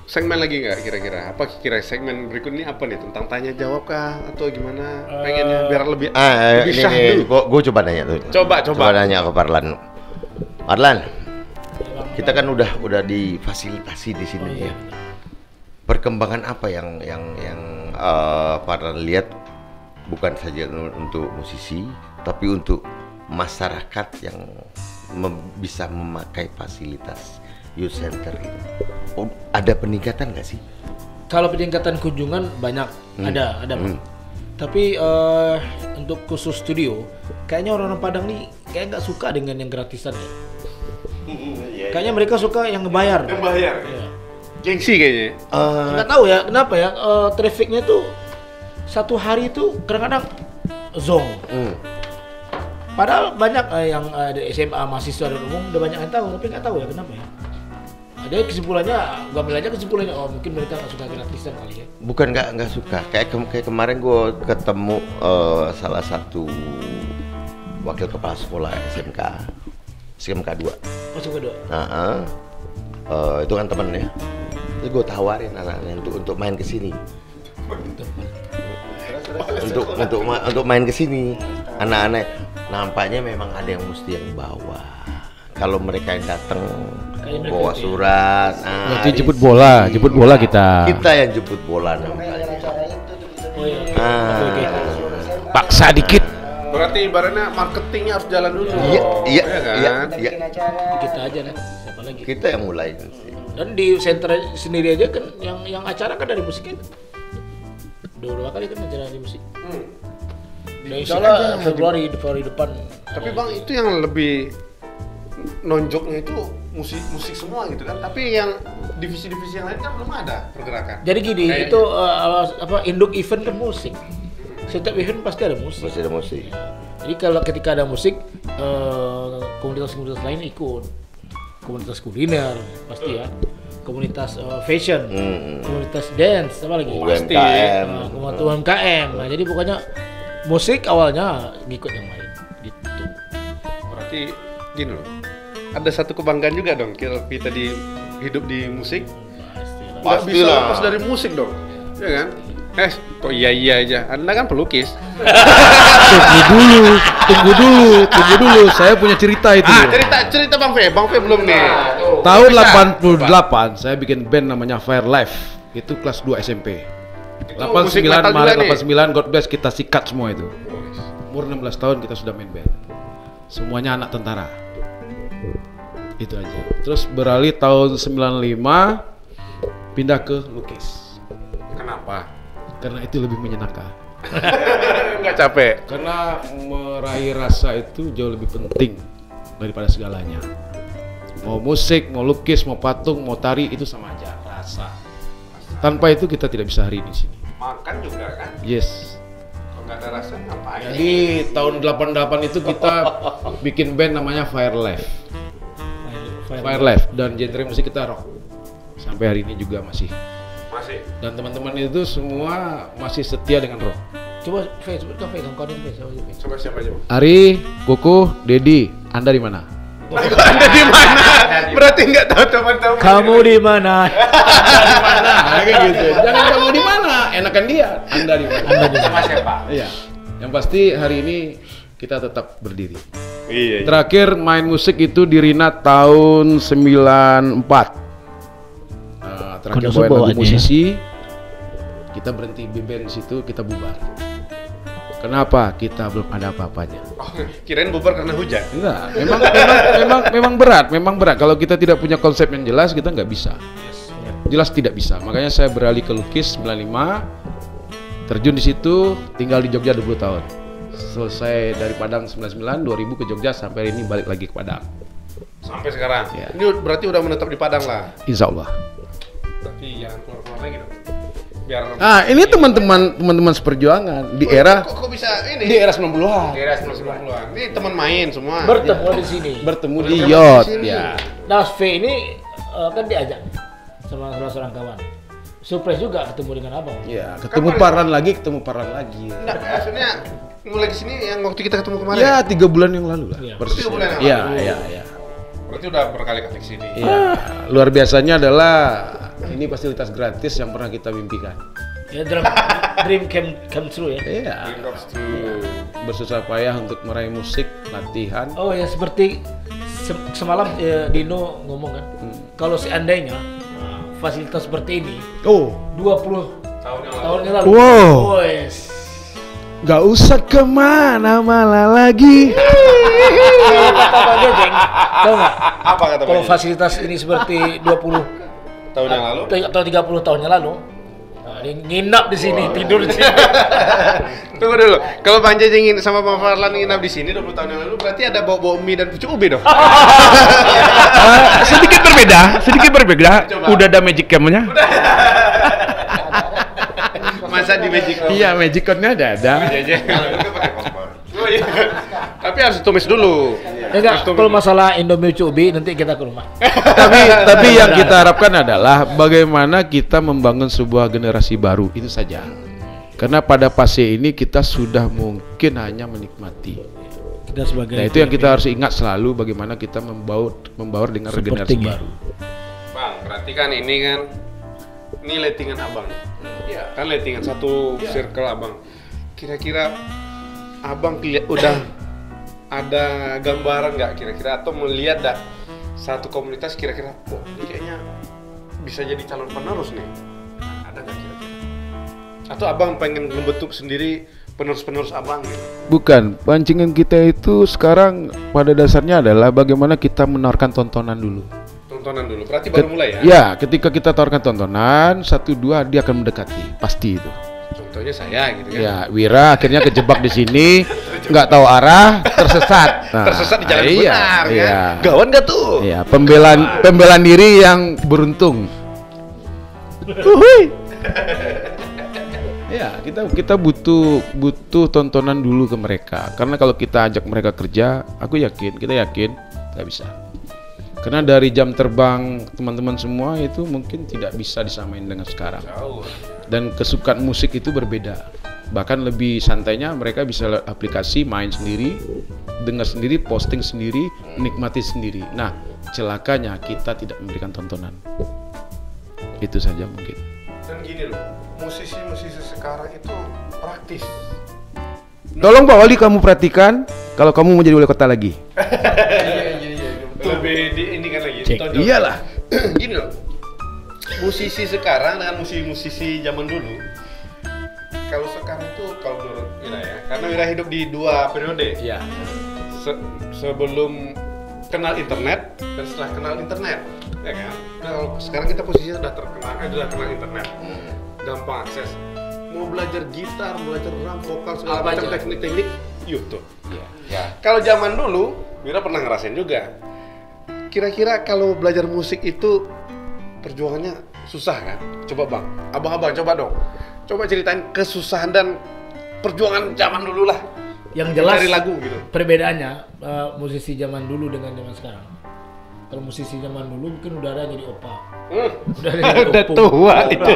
segmen lagi nggak kira-kira? Apa kira segmen berikut ini apa nih? Tentang tanya jawab kah? Atau gimana? Pengennya biar lebih Ini gue coba nanya tuh. Coba nanya ke Parlan. Parlan, kita kan udah difasilitasi di sini ya. Perkembangan apa yang Parlan lihat bukan saja untuk musisi, tapi untuk masyarakat yang bisa memakai fasilitas youth center ini. Ada peningkatan nggak sih? Kalau peningkatan kunjungan banyak, ada Bang. Tapi untuk khusus studio, kayaknya orang-orang Padang nih kayak nggak suka dengan yang gratisan ya. Kayaknya mereka suka yang ngebayar. Ya. Gengsi kayaknya. Nggak tahu ya kenapa ya, trafficnya tuh satu hari itu kadang-kadang zong. Padahal banyak yang di SMA mahasiswa dan umum udah banyak yang tahu, tapi nggak tahu ya kenapa ya. Ada kesimpulannya, gua ambil aja kesimpulannya, mungkin mereka nggak suka gratisan kali ya. Bukan nggak suka, kayak kemarin gue ketemu salah satu wakil kepala sekolah SMK 2. Masuk kedua. Itu kan temennya. Jadi gue tawarin anak-anaknya untuk main ke sini. Untuk main ke sini. Anak-anak nampaknya memang ada yang mesti yang bawa. Kalau mereka yang datang bawa surat. Berarti jemput bola kita. Kita yang jemput bola namanya. Oh iya. Paksa dikit. Berarti ibaratnya marketingnya harus jalan dulu. Iya. Kita aja nih, siapa lagi? Kita yang mulai sih. Dan di center sendiri aja kan yang acara kan dari musik kan. 2 kali kan acara di musik. Dan insya Allah Februari depan. Tapi Bang, itu yang lebih nonjoknya itu musik semua gitu kan. Tapi yang divisi-divisi yang lain kan belum ada pergerakan. Jadi gini, itu induk event kan musik. Setiap event pasti ada musik. Pasti ada musik. Jadi kalau ketika ada musik, komunitas-komunitas lain ikut. Komunitas kuliner pasti ya. Komunitas fashion, komunitas dance, apa lagi? UMKM. Komunitas UMKM. Nah, jadi pokoknya musik awalnya ngikut yang lain gitu. Berarti gini loh. Ada satu kebanggaan juga dong kita hidup di musik. Nggak bisa lepas dari musik dong. Ya kan? Kok iya aja. Anda kan pelukis. Tunggu dulu. Saya punya cerita itu. Cerita Bang Fe belum nih. Tahun 88 saya bikin band namanya Fire Life. Itu kelas 2 SMP. 89 Maret 89 God bless kita sikat semua itu. Umur 16 tahun kita sudah main band. Semuanya anak tentara. Itu aja. Terus beralih tahun 95 pindah ke lukis. Kenapa? Karena itu lebih menyenangkan. Nggak capek. Karena meraih rasa itu jauh lebih penting daripada segalanya. Mau musik, mau lukis, mau patung, mau tari itu sama aja rasa. Tanpa itu kita tidak bisa hari di sini. Makan juga kan? Yes. Kalau nggak ada rasa ngapain? Jadi tahun 88 itu kita bikin band namanya Fire Life. Fire Life dan genre musik kita rock. Sampai hari ini juga masih. Dan teman-teman itu semua masih setia dengan rock. Coba Facebook kan Facebook kau siapa aja? Coba siapa aja? Ari, Koko, Dedi, Anda di mana? Anda di mana? Berarti nggak tahu teman-teman. Kamu di mana? Di mana? Kayak gitu. Jangan kamu di mana? Enakan dia. Anda di mana? Anda di mana? Sama siapa? Iya. Yang pasti hari ini kita tetap berdiri. Iya. Terakhir main musik itu di Rinat tahun 94. Terakhir Konosuba bawain lagu aja ya. musisi. Kita berhenti di band situ, kita bubar. Kenapa? Kita belum ada apa-apanya. Oh, kirain bubar karena hujan. Enggak, memang berat. Kalau kita tidak punya konsep yang jelas, kita nggak bisa. Jelas tidak bisa. Makanya saya beralih ke lukis 95, terjun di situ, tinggal di Jogja 20 tahun. Selesai dari Padang 99, 2000 ke Jogja, sampai hari ini balik lagi ke Padang. Sampai sekarang. Ya. Ini berarti udah menetap di Padang lah. Insya Allah. Berarti jangan keluar-keluar lagi dong. Biar Ini teman-teman seperjuangan di era kok bisa ini? di era 90-an. Daerah 90-an. Ini teman main semua. Bertemu di sini. Bertemu di yacht, ya. Nah, V ini kan diajak sama salah seorang kawan. Surprise juga ketemu dengan abang. Ya, ketemu Parlan lagi. Enggak, maksudnya mulai di sini yang waktu kita ketemu kemarin. Ya, 3 bulan yang lalu lah. Iya. Persis. 3 bulan yang Iya, lalu. iya. Berarti udah berkali-kali ke sini. Iya. Luar biasanya adalah ini fasilitas gratis yang pernah kita mimpikan. Ya, dream come true ya. Iya. Bersusah payah untuk meraih musik, latihan. Oh ya, seperti semalam Dino ngomong kan, kalau seandainya fasilitas seperti ini Oh, 20 tahun yang lalu. Wow. Wes. nggak usah kemana-mana lagi. Kata Bang Jeng, tahu nggak? Apa kata Kalau Bang? fasilitas ini seperti 20 Tahun yang lalu? atau 30 tahun yang lalu, nah, dia nginap di sini, tidur di sini. Tunggu dulu. Kalau Bang Jeng sama Bang Farlan nginap di sini 20 tahun yang lalu, berarti ada bau-bau mie dan pucuk ubi dong? sedikit berbeda. Coba. Udah ada magic cam-nya. Masa di Magic? Iya, magic code-nya ada. Oh, iya. Tapi harus tumis dulu. Ya enggak, kalau masalah Indomie Cubi nanti kita ke rumah. tapi yang kita harapkan adalah bagaimana kita membangun sebuah generasi baru, itu saja. Karena pada fase ini kita sudah mungkin hanya menikmati. Kita sebagai Nah, itu yang kita harus ingat selalu, bagaimana kita membaur dengan generasi Sepertinya. baru. Bang, berarti kan ini kan lettingan abang. Iya. Kan lettingan satu circle abang. Kira-kira abang udah ada gambaran nggak kira-kira atau melihat dah satu komunitas kira-kira, wah ini kayaknya bisa jadi calon penerus nih. Ada nggak kira-kira? Atau abang pengen membentuk sendiri penerus-penerus abang gitu? Bukan, pancingan kita itu sekarang pada dasarnya adalah bagaimana kita menawarkan tontonan dulu. Tontonan dulu, berarti baru mulai ya? Ya, ketika kita tawarkan tontonan, 1-2 dia akan mendekati, pasti itu. Contohnya saya gitu kan? Ya, Wira akhirnya kejebak di sini, nggak tahu arah, tersesat. Nah, Tersesat di jalan iya, benar iya. kan? Gawan nggak tuh? Iya, pembelaan diri yang beruntung. Uhuy. Ya, kita butuh tontonan dulu ke mereka. Karena kalau kita ajak mereka kerja, kita yakin nggak bisa. Karena dari jam terbang teman-teman semua itu mungkin tidak bisa disamain dengan sekarang. Dan kesukaan musik itu berbeda. Bahkan lebih santainya mereka bisa lewat aplikasi, main sendiri, dengar sendiri, posting sendiri, nikmati sendiri. Nah, celakanya kita tidak memberikan tontonan. Itu saja mungkin. Dan gini loh, musisi-musisi sekarang itu praktis. Tolong Pak Wali kamu perhatikan kalau kamu mau jadi wali kota lagi. Iya. Lebih di ini kan lagi. Tonton. Iyalah. Gini loh, musisi sekarang dengan musisi-musisi zaman dulu. Kalau sekarang tuh kalau menurut Wira ya, karena Wira hidup di 2 periode. Iya. Sebelum kenal internet dan setelah kenal internet, ya kan? Nah, kalau sekarang kita posisinya sudah terkenal, sudah kenal internet, gampang akses. Mau belajar gitar, belajar drum, vokal, segala macam teknik-teknik YouTube. Iya. Kalau zaman dulu, Wira pernah ngerasain juga. Kira-kira kalau belajar musik itu perjuangannya susah kan? Coba Bang, abang-abang coba dong. Coba ceritain kesusahan dan perjuangan zaman dulu lah. Yang jelas dari lagu gitu. perbedaannya musisi zaman dulu dengan zaman sekarang. Kalau musisi zaman dulu mungkin udah ada jadi opa. Udah tua itu.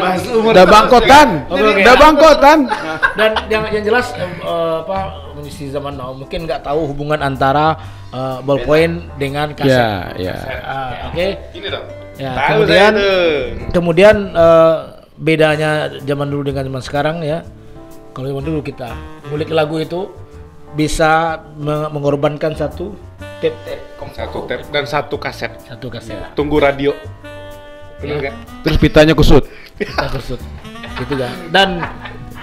Mas Udah bangkotan. Udah bangkotan. Dan yang jelas musisi zaman now mungkin nggak tahu hubungan antara ballpoint dengan kaset. Ya, ya. Oke. Ini dong. Ya, Tahu kemudian saya tuh. kemudian bedanya zaman dulu dengan zaman sekarang ya. Kalau zaman dulu kita ngulik lagu itu bisa mengorbankan satu tape. Satu tape dan satu kaset. Satu kaset. Tunggu radio. Benar kan? Terus pitanya kusut. Kita tersut. Gitu kan. Dan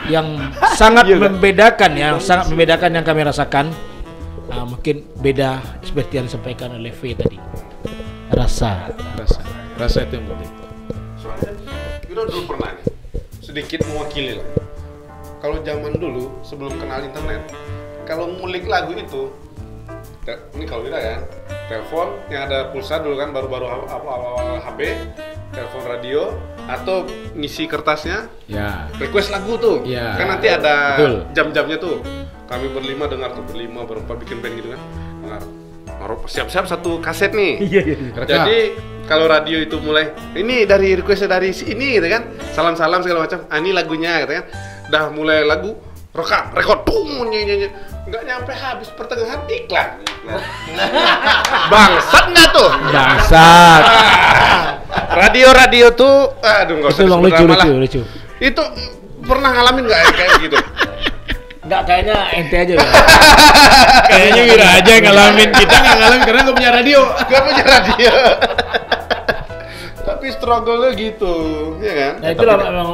yang sangat membedakan yang kami rasakan mungkin beda seperti yang disampaikan oleh V tadi. Rasa Rasa itu yang penting. Kita dulu pernah nih, sedikit mewakili lah. Kalau zaman dulu sebelum kenal internet, kalau ngulik lagu itu, ini kalau tidak ya, telepon yang ada pulsa dulu kan baru-baru awal-awal HP, telepon radio atau ngisi kertasnya, Ya. request lagu tuh, Ya. kan nanti ada Betul. jam-jamnya tuh. Kami berlima dengar tuh, berempat bikin band gitu kan, dengar. Siap-siap satu kaset nih. Jadi kalau radio itu mulai ini dari request dari si ini gitu kan, salam-salam segala macam. Ini lagunya gitu kan. Dah mulai lagu, rekod, nyanyi. Nggak nyampe habis pertengahan iklan. Bangsat nggak tuh? Bangsat. Radio tuh, aduh nggak usah itu disebut nama lah. lucu. Itu pernah ngalamin nggak kayak gitu? Enggak, kayaknya ente aja ya. Kayaknya Wira aja yang ngalamin. Kita nggak ngalamin karena nggak punya radio. Gak punya radio. Tapi struggle-nya gitu, ya kan? Nah, itulah memang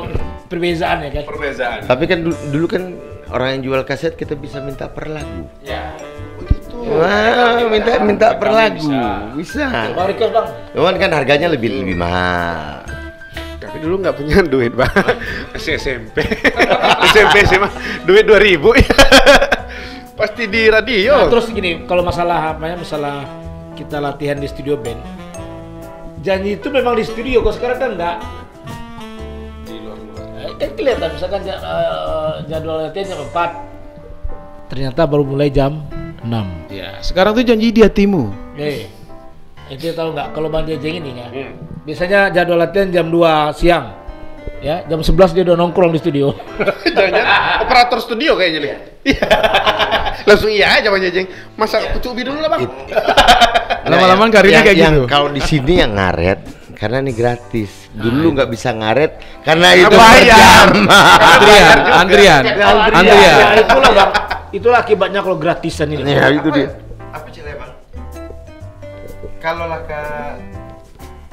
perbedaan ya kan. Perbedaan. Tapi kan dulu kan orang yang jual kaset kita bisa minta per lagu. Ya, begitu. Wah, minta per lagu. Bisa. Bang request bang. Cuman kan harganya lebih mahal. Tapi dulu nggak punya duit bang. Masih SMP, SMA, duit 2.000 ya. Pasti di radio. Nah, terus gini, kalau masalah masalah kita latihan di studio band, janji itu memang di studio. Kalau sekarang kan enggak. Di luar-luar. Kan kelihatan misalkan jadwal latihan jam 4, ternyata baru mulai jam 6. Ya, sekarang tuh janji di hatimu. Itu tahu nggak kalau Bang Jejeng ini ya? Biasanya jadwal latihan jam 2 siang. Ya, jam 11 dia udah nongkrong di studio. Jangan operator studio kayaknya nih. Iya. Langsung iya aja Bang Jejeng. Masa kucubi dulu lah Bang. Lama-lama karirnya kayak yang gitu. Kalau di sini yang ngaret karena ini gratis. Dulu nggak bisa ngaret karena itu bayar. Antrian. Ya, itulah Bang. Itulah akibatnya kalau gratisan ini. Ya itu dia. Apa cile bang? Kalau lah ke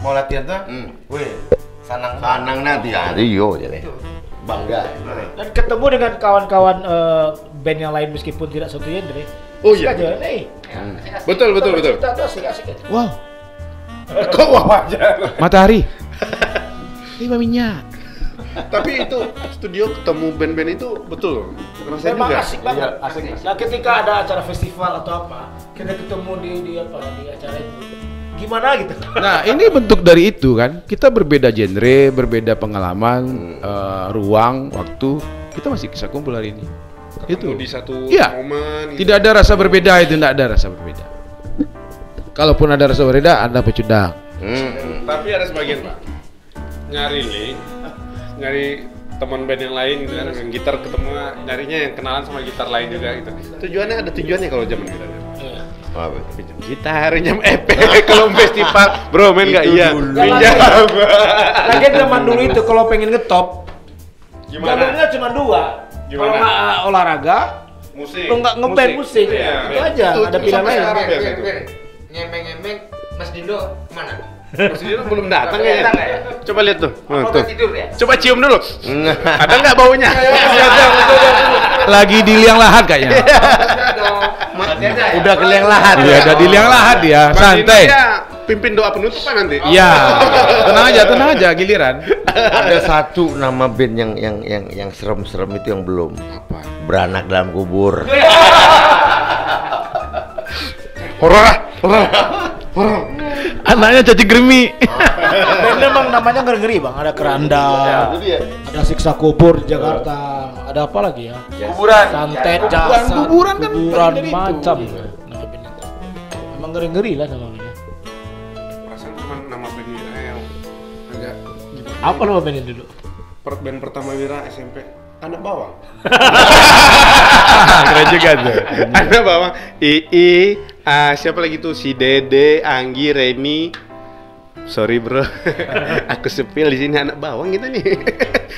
mau latihan tuh, weh, sanang nanti ya. Iyo jadi. Bangga. Dan ketemu dengan kawan-kawan band yang lain meskipun tidak satu genre. Oh iya. Aja, Betul. Kita tuh asik-asik aja. Wow, Kok wah aja. matahari. Ini minyak. Tapi itu studio ketemu band-band itu betul. Ngerasain Memang juga. asik banget. Iya, asik. Nah, ketika ada acara festival atau apa, kita ketemu di acara itu. Gimana gitu? Nah, ini bentuk dari itu kan. Kita berbeda genre, berbeda pengalaman, ruang, waktu. Kita masih bisa kumpul hari ini. Itu Di satu Iya. momen. Tidak ada rasa berbeda, itu tidak ada rasa berbeda. Kalaupun ada rasa berbeda, ada pecundang. Tapi ada sebagian Pak nyari link, nyari teman band yang lain gitu kan, dengan gitar ketemu, nyarinya yang kenalan sama gitar lain juga gitu. Tujuannya ada tujuannya kalau zaman kita. Apa? Pinjam gitar, pinjam EP, kalau festival, bro main nggak? Itu Iya. dulu. Pinjam. Lagi zaman dulu itu kalau pengen ngetop, Gimana? jalurnya cuma 2. Kalau Gimana? nggak olahraga, Musik. kalau nggak ngeband musik, Iya. itu aja. Itu- Nggak ada itu pilihan sampai lain. sekarang biasa itu. Ngemeng-ngemeng, Mas Dindo kemana? Masih dia belum datang Belum datang kayaknya. ya? Coba lihat tuh. Apa Tuh. udah tidur ya? Coba cium dulu. Ada nggak baunya? Lagi di liang lahat kayaknya. Udah ke liang lahat. Iya, ada di liang lahat dia, santai. Pimpin doa penutupan nanti. Iya, tenang aja giliran. Ada satu nama band yang serem-serem itu yang belum. Apa? Beranak dalam kubur. Horor. Anaknya caci germi. Dan memang namanya ngeri-ngeri bang. Ada keranda, ada siksa kubur di Jakarta, ada apa lagi ya? Kuburan. Santet, jasad, kuburan kan kuburan dari itu. macam. Nama band itu. Memang ngeri-ngeri lah namanya. Perasaan cuma nama band Wira yang agak gimana? Apa nama band itu dulu? Band pertama Wira SMP. anak bawang. Keren juga tuh. Anak bawang. Siapa lagi tuh? Si Dede, Anggi, Reni. Sorry bro, aku sepil di sini anak bawang gitu nih.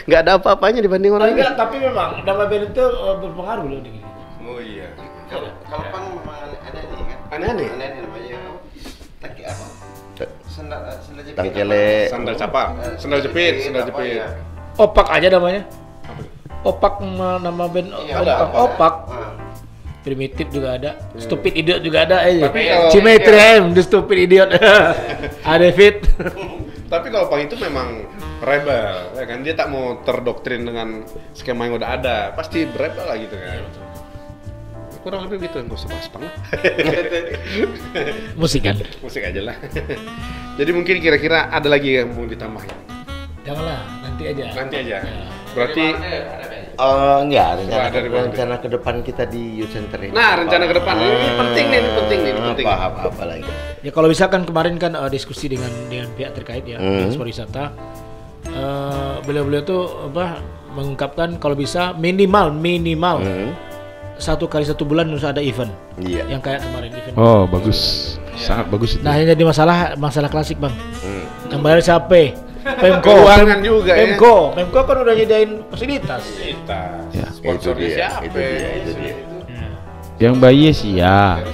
Nggak ada apa-apanya dibanding orang lain. Tapi memang nama band itu berpengaruh loh dengan Oh iya. Kalau pang memang aneh-aneh kan? Aneh-aneh. Aneh-aneh namanya taki apa? Sandal jepit. Tangkele. Sandal capang, sandal jepit, sandal jepit. Opak aja namanya. Opak nama band Opak. Primitif juga ada, Stupid Idiot juga ada aja. Tapi kalau- Cimetrem, The Stupid Idiot. Ada fit. Tapi kalau Pang itu memang rebel, ya kan? Dia tak mau terdoktrin dengan skema yang udah ada. Pasti rebel lah gitu kan. Kurang lebih gitu, nggak usah bahas Pang lah. Musik kan? Musik aja lah. Jadi mungkin kira-kira ada lagi yang mau ditambahin? Janganlah, nanti aja. Nanti aja. Berarti Enggak, Ada ribuan. rencana ke depan kita di Youth Center ini. Nah, rencana ke depan ini penting nih, ini penting nih, ini penting. Apa lagi? Ya kalau misalkan kemarin kan diskusi dengan pihak terkait ya, Dinas Pariwisata, beliau-beliau tuh mengungkapkan kalau bisa minimal 1 bulan harus ada event. Iya. Yang kayak kemarin event. Oh, bagus. Sangat bagus itu. Nah, yang jadi masalah klasik, Bang. Yang bayar siapa? Pemko. Keuangan juga ya. Pemko kan udah nyediain fasilitas. Ya. Sponsornya siapa? Itu dia. Yang bayi sih ya.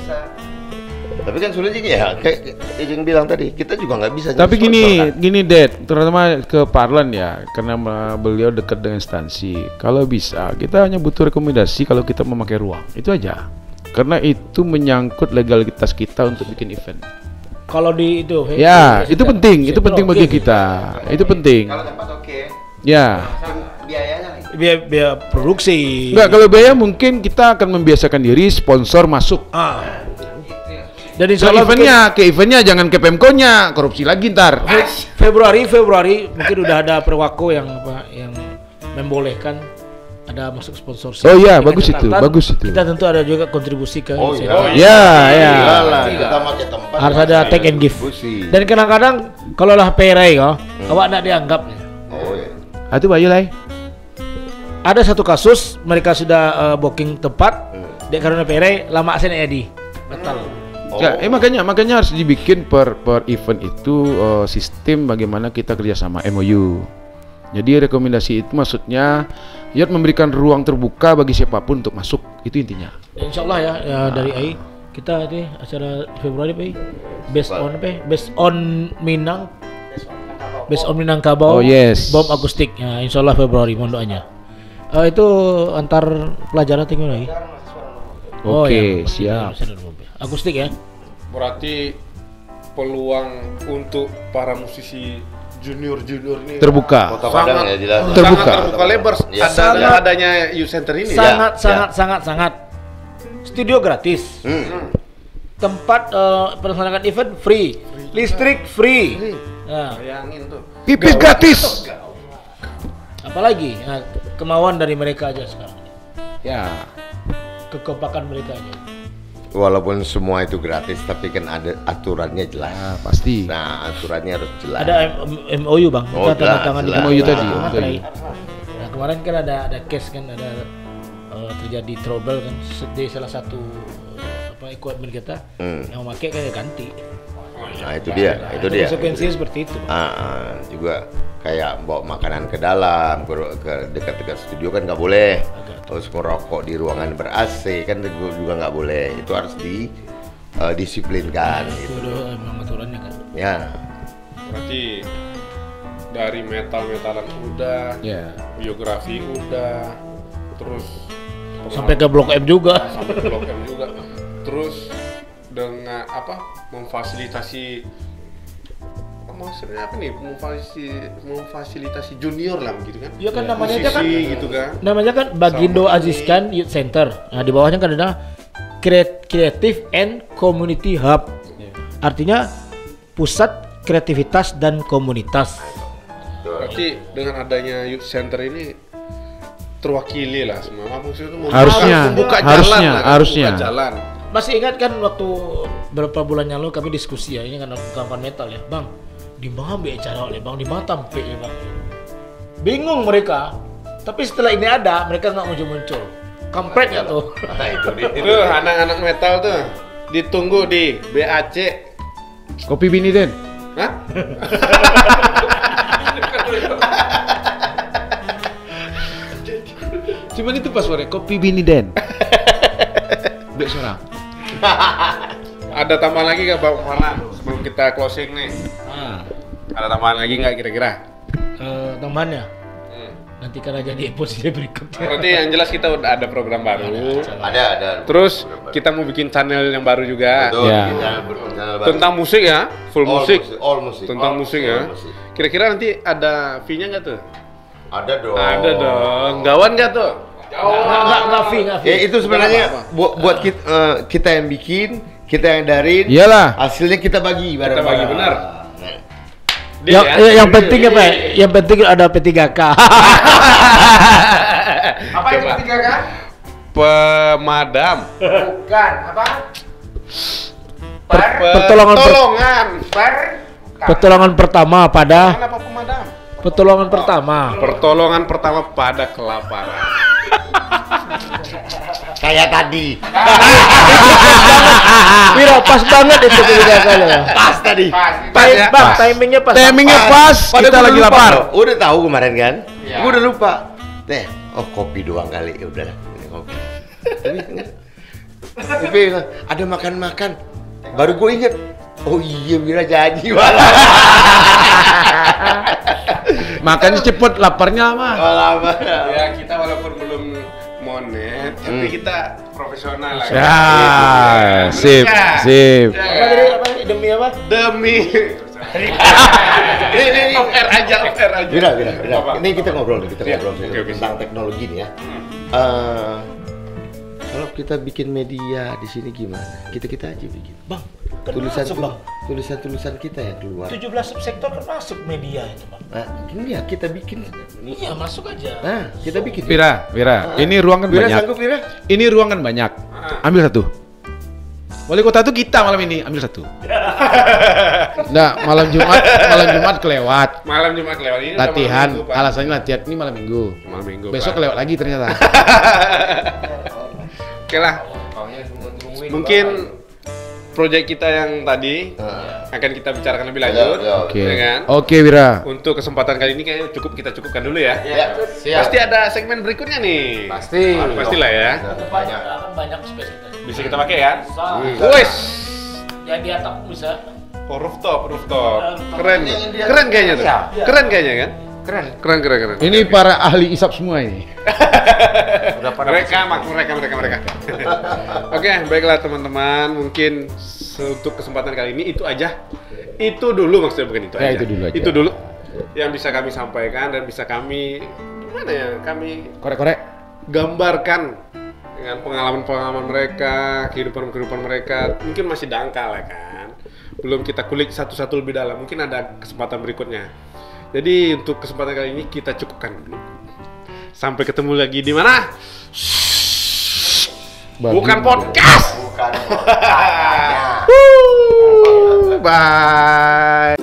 Tapi kan sulit juga ya, kayak yang bilang tadi, kita juga nggak bisa. Tapi nyari sponsor, kan? gini Dad, terutama ke Parlan ya, karena beliau dekat dengan instansi. Kalau bisa, kita hanya butuh rekomendasi kalau kita memakai ruang, itu aja. Karena itu menyangkut legalitas kita untuk bikin event. Kalau di itu Ya, itu penting bagi kita. Itu penting. Kalau tempat oke, Ya. biayanya lagi. biaya produksi. Enggak, kalau biaya mungkin kita akan membiasakan diri sponsor masuk. Dan Ke insya Allah eventnya jangan ke Pemko-nya, korupsi lagi ntar. Februari mungkin udah ada perwako yang membolehkan ada masuk sponsorship. Oh iya, Dengan bagus itu, catatan, bagus itu. Kita tentu ada juga kontribusi ke Oh Youth iya. Center. Ya, ya. Iyalah, kita pakai tempat. Harus ada take and give. Busi. Dan kadang-kadang kalau lah perai awak nak dianggap. Oh iya. Itu bayu lah. Ada satu kasus mereka sudah booking tempat, dek karena perai lama saya nak jadi batal. Ya, makanya harus dibikin per event itu sistem bagaimana kita kerjasama MOU. Jadi rekomendasi itu maksudnya ya memberikan ruang terbuka bagi siapapun untuk masuk, itu intinya. Insya Allah ya, dari AI kita ini acara Februari Pak, based on Minangkabau. Oh, yes. Bom akustik. Ya, Insya Allah Februari mohon doanya. Itu antar pelajaran tinggal lagi. Oke, siap. Akustik ya. Berarti peluang untuk para musisi junior ini Terbuka. Kota Padang ya jelas. Terbuka. sangat terbuka lebar Ya. adanya Youth Center ini ya. Sangat. Studio gratis. Tempat penyelenggaraan event free. Listrik free. Nah, Bayangin tuh. Pipis gratis. apalagi kemauan dari mereka aja sekarang. Ya. Kekompakan mereka aja. Walaupun semua itu gratis, tapi kan ada aturannya jelas. Nah, pasti. Nah, aturannya harus jelas. Ada MOU Bang, Oh, kita tanda tangan di jelas. MOU tadi. Nah, kemarin kan ada case kan ada terjadi trouble kan di salah satu equipment kita yang memakai kan ya ganti. Nah, itu dia. Konsekuensinya seperti itu. Bang. Juga kayak bawa makanan ke dalam, ke dekat-dekat studio kan nggak boleh. Terus merokok di ruangan ber-AC kan juga nggak boleh. Itu harus disiplinkan. Itu Gitu. udah memang aturannya kan. Ya. Berarti dari metalan udah, Ya. biografi udah, terus Sampai ke Blok M juga. sampai ke Blok M juga. Terus dengan memfasilitasi maksudnya apa nih? Memfasilitasi junior lah gitu kan. Iya kan namanya aja kan. Musisi gitu kan. Namanya kan Bagindo Azizkan Youth Center. Nah, di bawahnya kan ada Creative and Community Hub. Artinya pusat kreativitas dan komunitas. Berarti dengan adanya Youth Center ini terwakili lah semua. Maksudnya itu membuka jalan. Masih ingat kan waktu beberapa bulan yang lalu kami diskusi ya, ini kan kawan metal ya, Bang. Di mana be acara oleh Bang, di mana tampil ya Bang. Bingung mereka. Tapi setelah ini ada, mereka nggak muncul-muncul. Kampret nggak tuh? Nah, itu dia. Tuh anak-anak metal tuh ditunggu di BAC. Kopi Bini Den. Hah? Cuman itu passwordnya Kopi Bini Den. Dek seorang. Ada tambahan lagi nggak Bang Farna sebelum kita closing nih? Ada tambahan lagi nggak kira-kira? Tambahannya nanti kan aja di episode berikutnya. Berarti yang jelas kita udah ada program baru. Ada. Terus kita mau bikin channel yang baru juga. Betul, Ya. channel baru. Tentang musik ya, full musik. All musik. Tentang musik ya. All musik. Kira-kira nanti ada fee-nya nggak tuh? Ada dong. Ada dong. Gawan nggak tuh? Nggak fee. Ya itu sebenarnya buat kita yang bikin, kita yang darin. Iyalah. Hasilnya kita bagi. Kita bagi benar. Yang, Deal, yang penting apa? Yang penting ada P3K. Apa itu Coba. 3K? Pemadam. Bukan, apa? Pertolongan pertama pada Kenapa pemadam? pertolongan pertama. Pertolongan pertama pada kelaparan. Kayak tadi. Wira pas banget itu P3K lo. Pas tadi. Bang, timingnya pas. Timingnya pas, Padahal kita gua lagi udah lupa lapar. loh. Udah tahu kemarin kan? Iya. Gua udah lupa. Kopi doang kali. Ya udah, ini kopi. Tapi ada makan-makan. Baru gue inget. Oh iya, Wira janji malah. Makannya cepet, laparnya mah. Lama. Ya kita walaupun belum monet, tapi kita profesional lah. Ya, sip, Ya. sip. Apa tadi? Apa? Demi apa? Demi. Ini off air aja. Wira. Apa? Ini kita ngobrol nih, Iya, oke, tentang siap. teknologi nih ya. Kalau kita bikin media di sini gimana? Kita aja bikin. Bang, Tulisan kita yang keluar. 17 subsektor kan masuk media itu, Bang. Nah, ini ya kita bikin. Iya, masuk aja. Nah, kita bikin. Wira, ini ruangan Wira banyak. sanggup, Wira? Ini ruangan banyak. Ambil satu. Wali kota tuh kita malam ini, ambil satu. Nah, malam Jumat kelewat. Malam Jumat lewat ini. udah Latihan, malam minggu, Pak. alasannya latihan ini malam minggu. Malam minggu. Besok Pak. kelewat lagi ternyata. Oke lah. Mungkin proyek kita yang tadi akan kita bicarakan lebih lanjut. Oke. Ya kan? Oke, Wira. Untuk kesempatan kali ini kayaknya kita cukupkan dulu ya. Ya. Pasti ada segmen berikutnya nih. Pasti. Pastilah ya. Banyak spesifikasi. Bisa kita pakai kan? Bisa. Wes. Yang di atap bisa. Oh, rooftop. Keren. Keren kayaknya tuh. Keren kayaknya kan? Keren. Ini para ahli isap semua ini. Mereka. Oke, baiklah teman-teman. Mungkin untuk kesempatan kali ini itu aja. Itu dulu maksudnya, bukan itu Ya, aja. itu dulu aja. Itu dulu yang bisa kami sampaikan dan bisa kami gimana ya? Kami Korek-korek. gambarkan dengan pengalaman-pengalaman mereka, kehidupan mereka. Mungkin masih dangkal ya kan. Belum kita kulik satu-satu lebih dalam. Mungkin ada kesempatan berikutnya. Jadi untuk kesempatan kali ini kita cukupkan dulu. Sampai ketemu lagi di mana? Bukan podcast. Bukan. Bye.